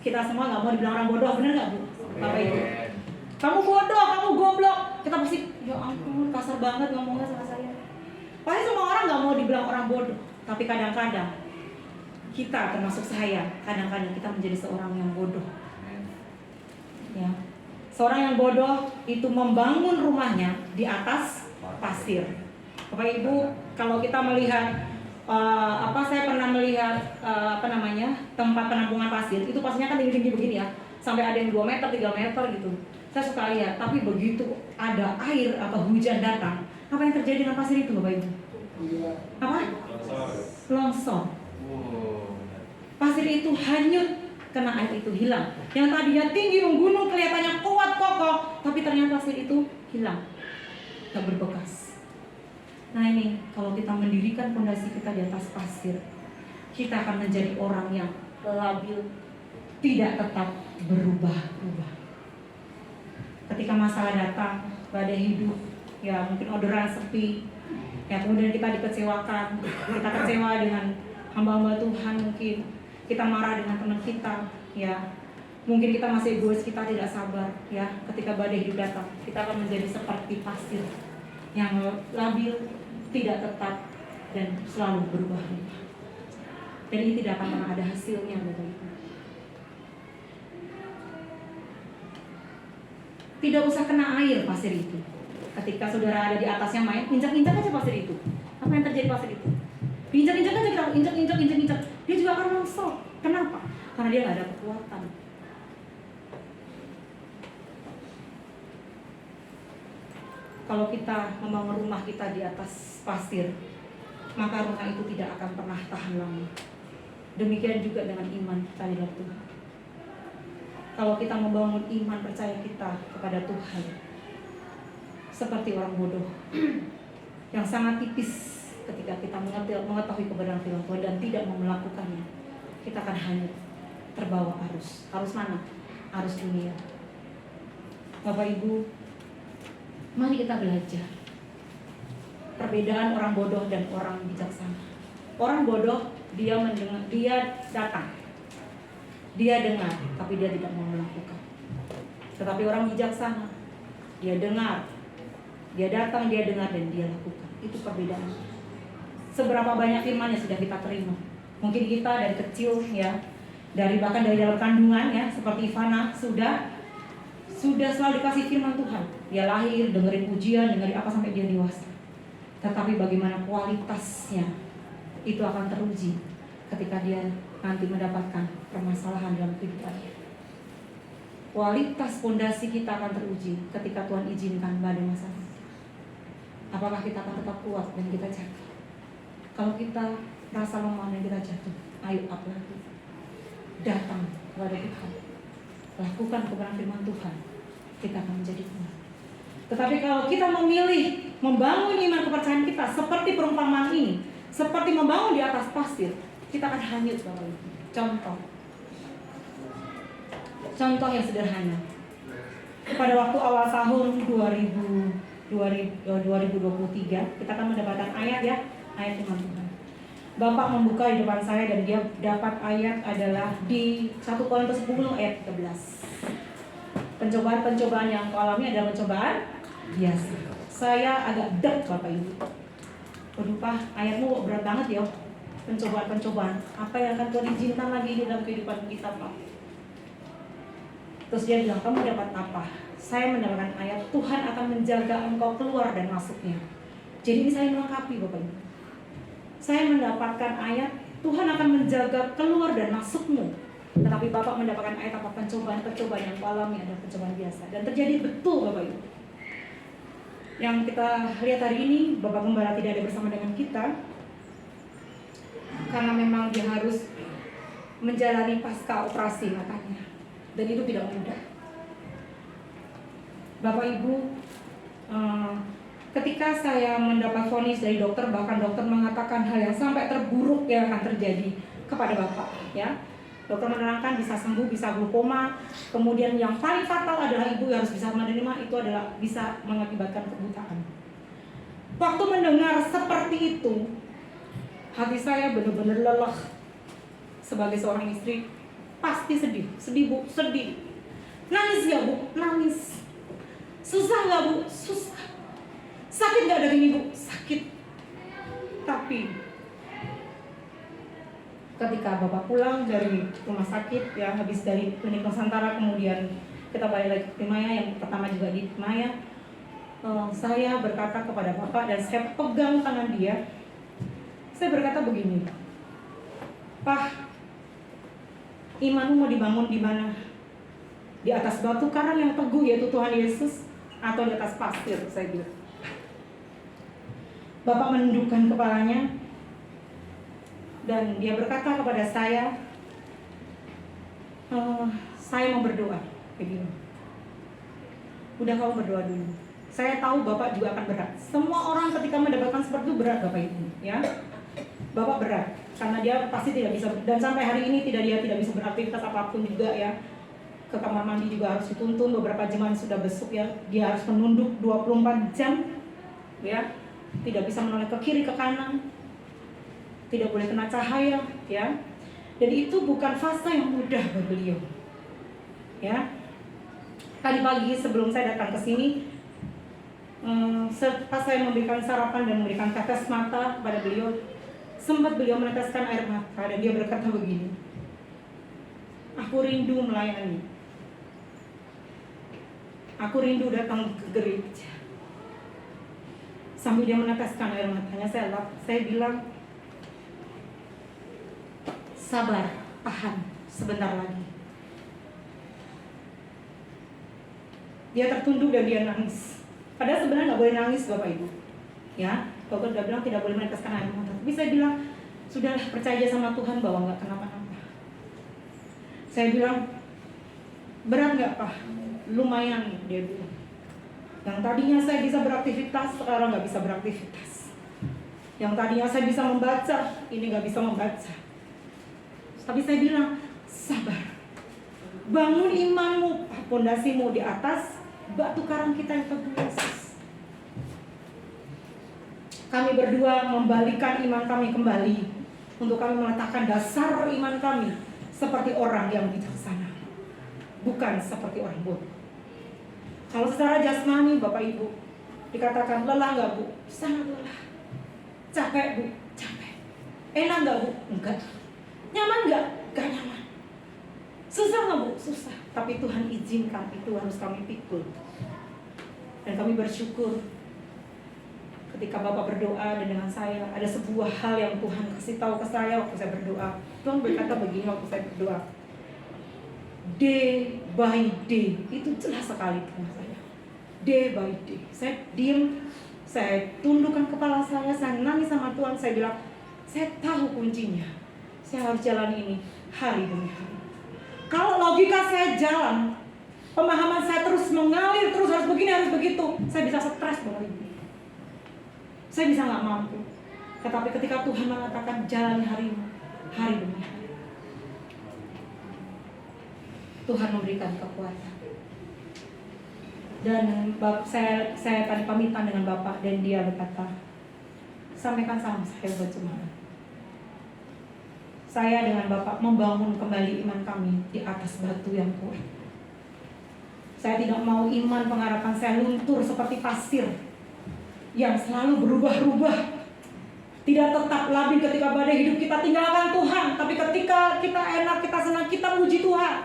S2: kita semua nggak mau dibilang orang bodoh, benar nggak Bu? Bapak Ibu, kamu bodoh, kamu goblok. Kita pasti, ya ampun, kasar banget ngomongnya sama saya. Pasti semua orang nggak mau dibilang orang bodoh. Tapi kadang-kadang kita, termasuk saya, kadang-kadang kita menjadi seorang yang bodoh. Ya, seorang yang bodoh itu membangun rumahnya di atas pasir. Bapak Ibu, kalau kita melihat saya pernah melihat tempat penampungan pasir, itu pastinya kan tinggi-tinggi begini ya, sampai ada yang 2 meter, 3 meter gitu. Saya suka lihat, tapi begitu ada air atau hujan datang, apa yang terjadi dengan pasir itu Bapak Ibu? Apa? Longsor. Pasir itu hanyut, kena air itu hilang. Yang tadinya tinggi menggunung kelihatannya kuat kokoh, tapi ternyata pasir itu hilang, tak berbekas. Nah ini, kalau kita mendirikan fondasi kita di atas pasir, kita akan menjadi orang yang labil, tidak tetap berubah-ubah. Ketika masalah datang, badai hidup, ya mungkin orderan sepi, ya kemudian kita dikecewakan, kita kecewa dengan hamba-hamba Tuhan mungkin, kita marah dengan teman kita, ya Mungkin kita masih egois, kita tidak sabar ya. Ketika badai hidup datang, kita akan menjadi seperti pasir yang labil, tidak tetap, dan selalu berubah-ubah. Dan ini tidak akan pernah ada hasilnya, Bapak Ibu. Tidak usah kena air pasir itu. Ketika saudara ada di atasnya main, injak-injak aja pasir itu. Apa yang terjadi pasir itu? Injak-injak aja kita, injak. Dia juga akan longsor. Kenapa? Karena dia nggak ada kekuatan. Kalau kita membangun rumah kita di atas pasir, maka rumah itu tidak akan pernah tahan lama. Demikian juga dengan iman kita di dalam Tuhan. Kalau kita membangun iman percaya kita kepada Tuhan, seperti orang bodoh yang sangat tipis ketika kita mengetahui kebenaran firman Tuhan dan tidak mau melakukannya, kita akan hanyut, terbawa arus. Arus mana? Arus dunia. Bapak Ibu, mari kita belajar perbedaan orang bodoh dan orang bijaksana. Orang bodoh, dia mendengar, dia datang, dia dengar, tapi dia tidak mau melakukan. Tetapi orang bijaksana, dia dengar, dia datang, dia dengar, dan dia lakukan. Itu perbedaan. Seberapa banyak firman yang sudah kita terima? Mungkin kita dari kecil ya, bahkan dari dalam kandungan ya, seperti Ivana sudah selalu dikasih firman Tuhan. Dia lahir, dengerin pujian, dengerin apa sampai dia dewasa. Tetapi bagaimana kualitasnya, itu akan teruji ketika dia nanti mendapatkan permasalahan dalam kehidupannya. Kualitas fondasi kita akan teruji ketika Tuhan izinkan badai masa nanti. Apakah kita akan tetap kuat dan kita jatuh? Kalau kita rasa lemah dan kita jatuh, ayo up lagi. Datang kepada Tuhan. Lakukan kebenaran firman Tuhan. Kita akan menjadi kuat. Tetapi kalau kita memilih membangun iman kepercayaan kita seperti perumpamaan ini, seperti membangun di atas pasir, kita akan hanyut, Bapak Ibu. Contoh yang sederhana. Pada waktu awal tahun 2023, kita akan mendapatkan ayat firman Tuhan. Bapak membuka di depan saya dan dia dapat ayat adalah di 1 Korintus 10 ayat 13. Pencobaan-pencobaan yang kau alami adalah pencobaan biasa. Saya agak deg, Bapak Ibu. Waduh Pak, ayatmu berat banget ya. Pencobaan-pencobaan. Apa yang akan Tuhan izinkan lagi di dalam kehidupan kita, Pak? Terus dia bilang, kamu dapat apa? Saya mendapatkan ayat, Tuhan akan menjaga engkau keluar dan masuknya. Jadi ini saya melengkapi, Bapak Ibu. Saya mendapatkan ayat, Tuhan akan menjaga keluar dan masukmu. Tetapi Bapak mendapatkan ayat apa? Pencobaan-pencobaan yang alami adalah pencobaan biasa. Dan terjadi betul, Bapak Ibu. Yang kita lihat hari ini, Bapak Gembala tidak ada bersama dengan kita. Karena memang dia harus menjalani pasca operasi matanya. Dan itu tidak mudah. Bapak Ibu, ketika saya mendapat vonis dari dokter, bahkan dokter mengatakan hal yang sampai terburuk yang akan terjadi kepada Bapak, ya. Dokter menerangkan bisa sembuh, bisa glukoma. Kemudian yang paling fatal adalah ibu harus bisa menerima, itu adalah bisa mengakibatkan kebutaan. Waktu mendengar seperti itu, hati saya benar-benar lelah. Sebagai seorang istri, pasti sedih Bu, sedih. Nangis ya Bu, nangis. Susah nggak Bu? Susah. Sakit nggak daging Ibu? Sakit. Tapi ketika Bapak pulang dari rumah sakit, ya habis dari klinik Nusantara, kemudian kita balik lagi ke Timaya, yang pertama juga di Timaya, saya berkata kepada Bapak dan saya pegang tangan dia. Saya berkata begini, Pak, imanmu mau dibangun di mana? Di atas batu karang yang teguh yaitu Tuhan Yesus, atau di atas pasir? Saya bilang. Bapak menundukkan kepalanya dan dia berkata kepada saya mau berdoa. Begini. Udah, kamu berdoa dulu. Saya tahu Bapak juga akan berat. Semua orang ketika mendapatkan seperti itu berat, Bapak Ibu, ya. Bapak berat karena dia pasti tidak bisa, dan sampai hari ini dia tidak bisa beraktivitas apapun juga, ya. Ke kamar mandi juga harus dituntun, beberapa jemaat sudah besuk, ya. Dia harus menunduk 24 jam, ya. Tidak bisa menoleh ke kiri ke kanan. Tidak boleh kena cahaya, ya. Dan itu bukan fase yang mudah bagi beliau. Ya, tadi pagi sebelum saya datang ke sini, pas saya memberikan sarapan dan memberikan tetes mata pada beliau, sempat beliau meneteskan air mata dan dia berkata begini, aku rindu melayani, aku rindu datang ke gereja. Sambil dia meneteskan air matanya, saya bilang, sabar, tahan, sebentar lagi. Dia tertunduk dan dia nangis. Padahal sebenarnya nggak boleh nangis Bapak Ibu. Ya, Bapak udah bilang tidak boleh meneteskan air mata. Tapi saya bilang, sudahlah, percaya aja sama Tuhan bahwa nggak kenapa-napa. Saya bilang, berat nggak Pak? Lumayan, dia bilang. Yang tadinya saya bisa beraktivitas, sekarang nggak bisa beraktivitas. Yang tadinya saya bisa membaca, ini nggak bisa membaca. Tapi saya bilang, sabar. Bangun imanmu, pondasimu di atas batu karang kita yang teguh Yesus. Kami berdua membalikan iman kami kembali untuk kami meletakkan dasar iman kami seperti orang yang bijaksana, bukan seperti orang bodoh. Kalau secara jasmani Bapak Ibu dikatakan lelah nggak Bu? Sangat lelah. Capek Bu? Capek. Enak nggak Bu? Enggak. Nyaman nggak? Nggak nyaman. Susah nggak Bu? Susah. Tapi Tuhan izinkan itu harus kami pikul. Dan kami bersyukur ketika Bapak berdoa dan dengan saya ada sebuah hal yang Tuhan kasih tahu ke saya waktu saya berdoa. Tuhan berkata begini waktu saya berdoa, day by day, itu jelas sekali dengan saya. Day by day, saya diam, saya tundukkan kepala saya nangis sama Tuhan. Saya bilang, saya tahu kuncinya, saya harus jalan ini hari demi hari. Kalau logika saya jalan, pemahaman saya terus mengalir, terus harus begini, harus begitu, saya bisa stres Bapak Ibu. Saya bisa nggak mampu. Tetapi ketika Tuhan mengatakan jalani harimu, hari demi hari, Tuhan memberikan kekuatan. Dan saya tadi pamitan dengan Bapak dan dia berkata, sampaikan salam saya buat jemaat. Saya dengan Bapak membangun kembali iman kami di atas batu yang kuat. Saya tidak mau iman pengharapan saya luntur seperti pasir yang selalu berubah-ubah, tidak tetap labil. Ketika badai hidup kita tinggalkan Tuhan, tapi ketika kita enak, kita senang, kita puji Tuhan.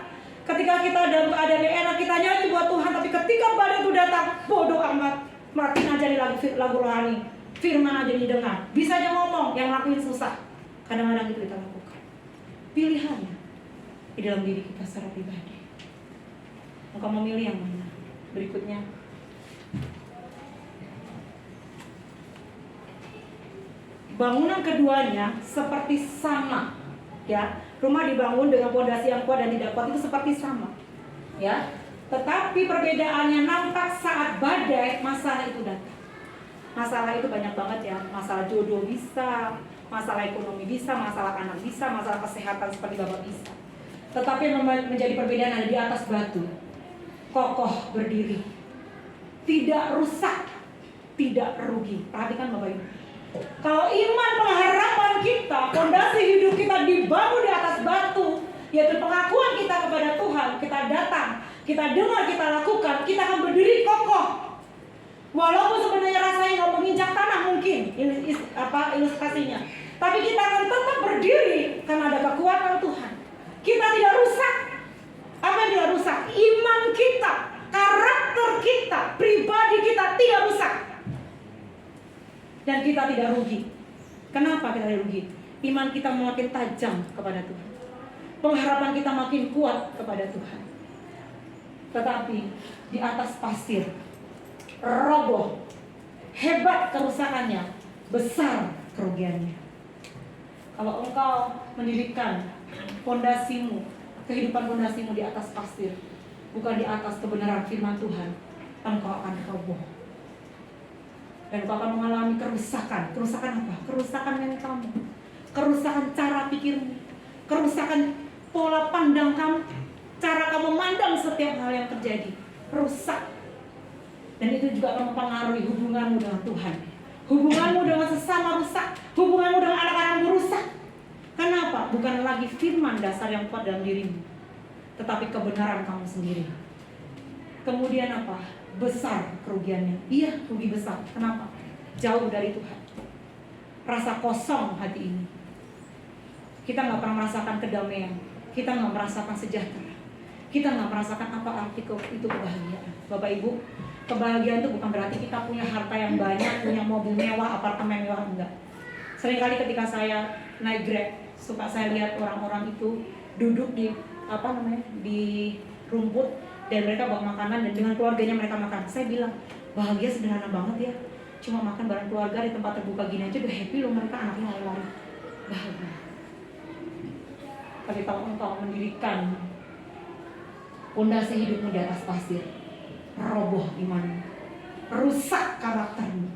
S2: Ketika kita ada keadaan yang enak, kita nyanyi buat Tuhan. Tapi ketika badai itu datang, bodoh amat, matiin aja di lagu rohani, firman aja didengar, bisa aja ngomong, yang lakuin susah. Kadang-kadang itu kita lakukan. Pilihannya di dalam diri kita secara pribadi. Engkau memilih yang mana? Berikutnya, bangunan keduanya seperti sama, ya. Rumah dibangun dengan pondasi yang kuat dan tidak kuat itu seperti sama, ya. Tetapi perbedaannya nampak saat badai, masalah itu datang. Masalah itu banyak banget ya. Masalah jodoh bisa, masalah ekonomi bisa, masalah anak bisa, masalah kesehatan seperti Bapak bisa. Tetapi yang menjadi perbedaan ada di atas batu, kokoh berdiri, tidak rusak, tidak rugi. Perhatikan Bapak Ibu. Kalau iman pengharapan kita, fondasi hidup kita dibangun di atas batu, yaitu pengakuan kita kepada Tuhan, kita datang, kita dengar, kita lakukan, kita akan berdiri kokoh. Walaupun sebenarnya rasanya nggak menginjak tanah mungkin, ilustrasinya, tapi kita akan tetap berdiri karena ada kekuatan Tuhan. Kita tidak rusak. Apa yang tidak rusak? Iman kita, karakter kita, pribadi kita tidak rusak. Dan kita tidak rugi. Kenapa kita tidak rugi? Iman kita makin tajam kepada Tuhan. Pengharapan kita makin kuat kepada Tuhan. Tetapi di atas pasir, roboh, hebat kerusakannya, besar kerugiannya. Kalau engkau mendirikan fondasimu, kehidupan fondasimu di atas pasir, bukan di atas kebenaran firman Tuhan, engkau akan roboh. Dan kau akan mengalami kerusakan. Kerusakan apa? Kerusakan mentalmu, kerusakan cara pikirmu, kerusakan pola pandang kamu, cara kamu memandang setiap hal yang terjadi, rusak. Dan itu juga akan mempengaruhi hubunganmu dengan Tuhan, hubunganmu dengan sesama rusak, hubunganmu dengan anak-anakmu rusak. Kenapa? Bukan lagi firman dasar yang kuat dalam dirimu, tetapi kebenaran kamu sendiri. Kemudian apa? Besar kerugiannya. Iya, rugi besar. Kenapa? Jauh dari Tuhan. Rasa kosong hati ini. Kita nggak pernah merasakan kedamaian. Kita nggak merasakan sejahtera. Kita nggak merasakan apa arti itu kebahagiaan. Bapak Ibu, kebahagiaan itu bukan berarti kita punya harta yang banyak, punya mobil mewah, apartemen mewah, enggak. Seringkali ketika saya naik Grab, suka saya lihat orang-orang itu duduk di di rumput dan mereka bawa makanan dan dengan keluarganya mereka makan. Saya bilang, bahagia sederhana banget ya. Cuma makan bareng keluarga di tempat terbuka gini aja udah happy loh, mereka anaknya lari-lari. Bahagia. Tapi kalau engkau mendirikan pondasi hidupmu di atas pasir, roboh imanmu, rusak karaktermu,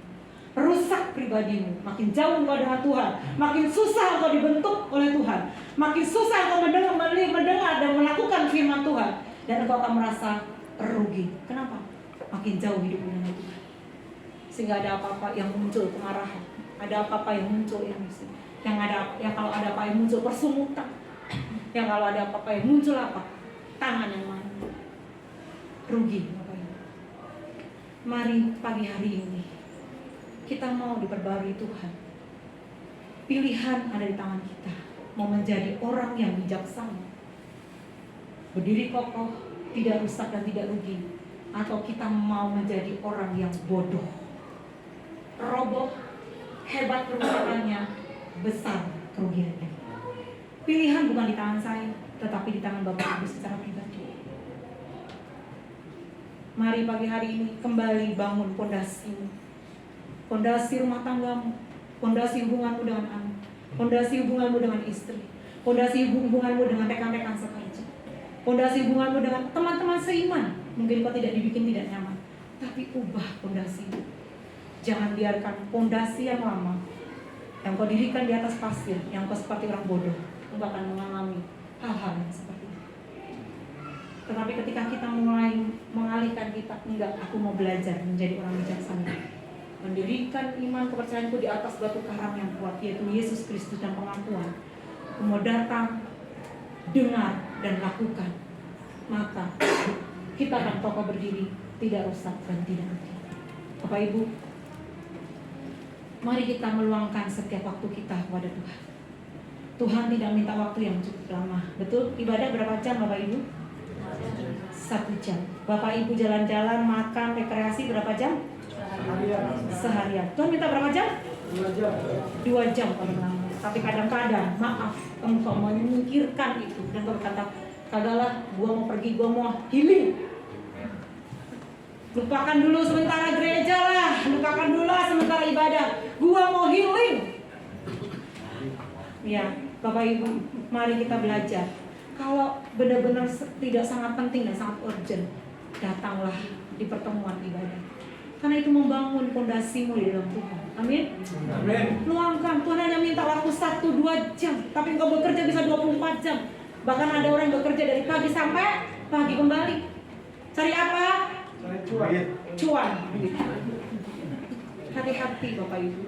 S2: rusak pribadimu, makin jauh engkau dengan Tuhan, makin susah engkau dibentuk oleh Tuhan, makin susah engkau mendengar dan melakukan firman Tuhan, dan engkau akan merasa rugi. Kenapa? Makin jauh hidupmu dengan Tuhan, sehingga ada apa-apa yang muncul kemarahan, ada apa-apa yang muncul emosi, yang kalau ada apa yang muncul persumutan, yang kalau ada apa-apa yang muncul apa? Tangan yang mana? Rugi, Bapak Ibu. Mari pagi hari ini kita mau diperbarui Tuhan. Pilihan ada di tangan kita. Mau menjadi orang yang bijaksana, berdiri kokoh, tidak rusak dan tidak rugi, atau kita mau menjadi orang yang bodoh, roboh, hebat kerusakannya, besar kerugiannya. Pilihan bukan di tangan saya, tetapi di tangan Bapak Ibu secara pribadi. Mari pagi hari ini kembali bangun pondasimu, pondasi rumah tanggamu, pondasi hubunganmu dengan anak, pondasi hubunganmu dengan istri, pondasi hubunganmu dengan rekan-rekan sekerja, pondasi hubunganmu dengan teman-teman seiman. Mungkin kau tidak dibikin tidak nyaman, tapi ubah pondasimu. Jangan biarkan pondasi yang lama yang kau dirikan di atas pasir, yang kau seperti orang bodoh, engkau akan mengalami hal-hal yang seperti itu. Tetapi ketika kita mulai mengalihkan kita, enggak, aku mau belajar menjadi orang bijaksana, mendirikan iman kepercayaanku di atas batu karang yang kuat, yaitu Yesus Kristus dan pengakuan. Aku mau datang, dengar dan lakukan, maka kita akan kokoh berdiri, tidak rusak dan tidak rugi. Bapak Ibu, mari kita meluangkan setiap waktu kita kepada Tuhan. Tuhan tidak minta waktu yang cukup lama. Betul? Ibadah berapa jam Bapak Ibu? 1 jam. Bapak Ibu jalan-jalan, makan, rekreasi berapa jam? Seharian. Tuhan minta berapa jam? 2 jam paling lama. Tapi kadang-kadang, maaf, engkau memikirkan itu dan kau berkata, kagaklah, gua mau pergi, gua mau healing. Lupakan dulu sementara gereja lah, lupakan dulu sementara ibadah. Gua mau healing. Ya, Bapak Ibu, mari kita belajar. Kalau benar-benar tidak sangat penting dan sangat urgent, datanglah di pertemuan ibadah. Karena itu membangun pondasimu di dalam Tuhan. Amin.
S3: Amin.
S2: Luangkan. Tuhan hanya minta waktu 1-2 jam, tapi engkau bekerja bisa 24 jam. Bahkan ada orang yang bekerja dari pagi sampai pagi kembali. Cari apa? Cuan. Hati-hati Bapak Ibu.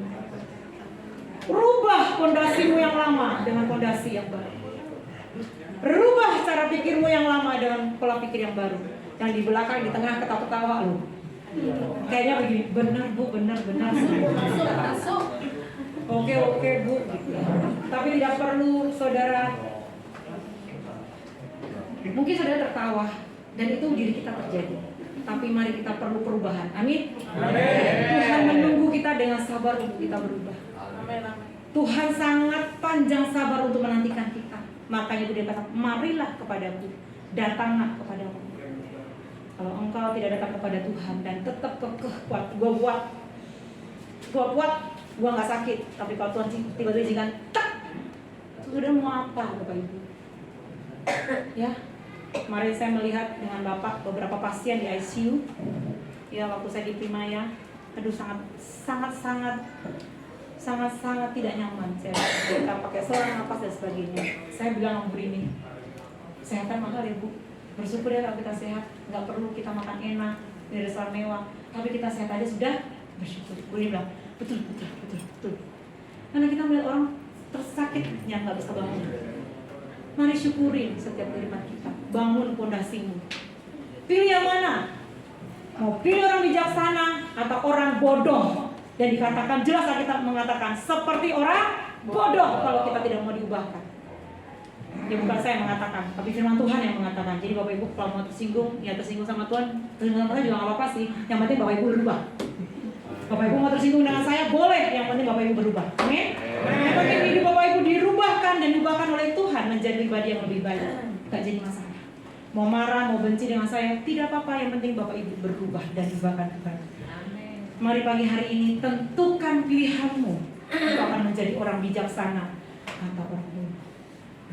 S2: Rubah pondasimu yang lama dengan pondasi yang baru. Rubah cara pikirmu yang lama dengan pola pikir yang baru. Yang di belakang, di tengah ketawa-ketawa loh. Kayaknya begini, benar Bu, benar. Oke Bu, gitu. Tapi tidak perlu saudara. Mungkin saudara tertawa dan itu diri kita terjadi. Tapi mari kita perlu perubahan. Amin. Tuhan menunggu kita dengan sabar untuk kita berubah. Tuhan sangat panjang sabar untuk menantikan kita. Makanya dia kata, marilah kepadaku, datanglah kepadaku. Kalau engkau tidak datang kepada Tuhan dan tetap kekeh kuat, gua buat, gua nggak sakit. Tapi kalau Tuhan tiba-tiba izinkan, tak, sudah mau apa Bapak Ibu? Ya, kemarin saya melihat dengan Bapak beberapa pasien di ICU. Ya, waktu saya di Primaya, aduh sangat tidak nyaman. Kita pakai selang napas dan sebagainya. Saya bilang Bu ini, kesehatan mahal ya Bu. Bersyukur ya kalau kita sehat, nggak perlu kita makan enak di restoran mewah, tapi kita sehat aja sudah bersyukur. Bu ini bilang betul. Karena kita melihat orang tersakit yang nggak bisa bangun. Mari syukurin setiap kehidupan kita. Bangun pondasimu. Pilih yang mana? Mau pilih orang bijaksana atau orang bodoh? Dan dikatakan jelas kita mengatakan seperti orang bodoh kalau kita tidak mau diubahkan. Ya bukan saya yang mengatakan, tapi firman Tuhan yang mengatakan. Jadi Bapak Ibu kalau mau tersinggung, ya tersinggung sama Tuhan, tersinggung sama Tuhan juga gak apa-apa sih. Yang penting Bapak Ibu berubah. Bapak Ibu mau tersinggung dengan saya, boleh. Yang penting Bapak Ibu berubah. Amin. Yang penting hidup Bapak Ibu dirubahkan dan diubahkan oleh Tuhan menjadi pribadi yang lebih baik. Gak jadi masalah. Mau marah, mau benci dengan saya, tidak apa-apa. Yang penting Bapak Ibu berubah dan diubahkan kembali. Mari pagi hari ini tentukan pilihanmu. Engkau akan menjadi orang bijaksana atau orang bodoh.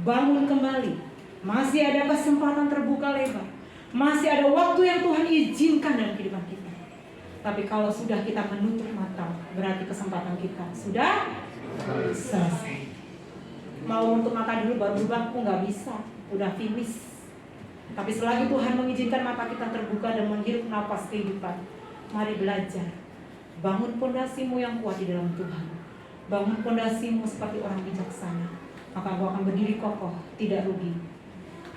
S2: Bangun kembali. Masih ada kesempatan terbuka lebar. Masih ada waktu yang Tuhan izinkan dalam kehidupan kita. Tapi kalau sudah kita menutup mata, berarti kesempatan kita sudah selesai. Mau untuk mata dulu baru berubah, aku nggak bisa. Udah finish. Tapi selagi Tuhan mengizinkan mata kita terbuka dan menghirup napas kehidupan, mari belajar. Bangun pondasimu yang kuat di dalam Tuhan. Bangun pondasimu seperti orang bijaksana. Maka engkau akan berdiri kokoh, tidak rugi.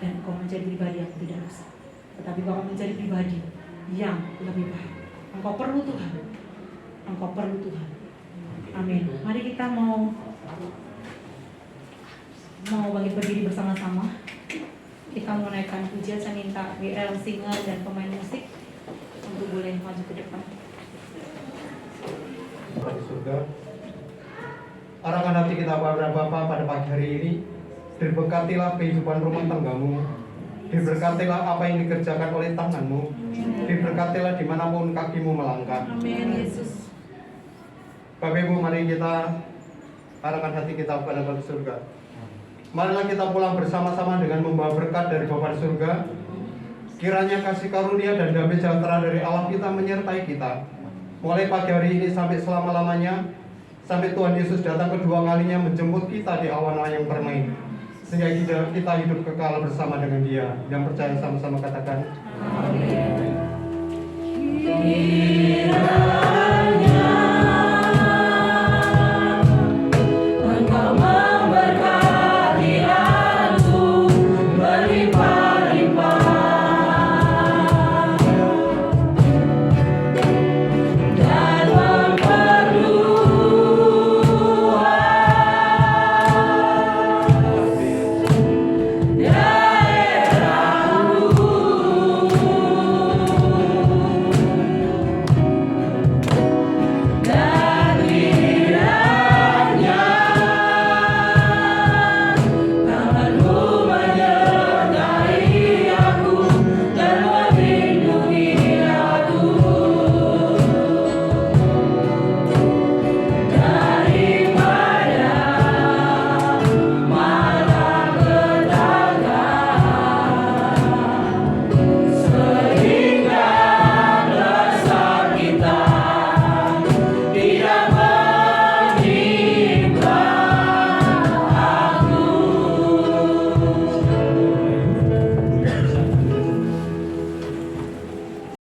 S2: Dan engkau menjadi pribadi yang tidak rusak. Tetapi engkau akan menjadi pribadi yang lebih baik. Engkau perlu Tuhan. Engkau perlu Tuhan. Amin. Mari kita mau bangkit berdiri bersama-sama. Kita mau naikkan pujian. Saya minta WL, singer, dan pemain musik untuk boleh maju ke depan.
S7: Di surga, arahkan hati kita pada Bapa pada pagi hari ini. Diberkatilah kehidupan rumah tanggamu. Diberkatilah apa yang dikerjakan oleh tanganmu. Diberkatilah dimanapun kakimu melangkah.
S2: Amin, Yesus.
S7: Bapak Ibu, mari kita arahkan hati kita pada Bapa di surga. Marilah kita pulang bersama-sama dengan membawa berkat dari Bapa di surga. Kiranya kasih karunia dan damai sejahtera dari Allah kita menyertai kita, mulai pagi hari ini sampai selama-lamanya, sampai Tuhan Yesus datang kedua kalinya menjemput kita di awan yang permai, sehingga kita hidup kekal bersama dengan Dia. Yang percaya sama-sama katakan.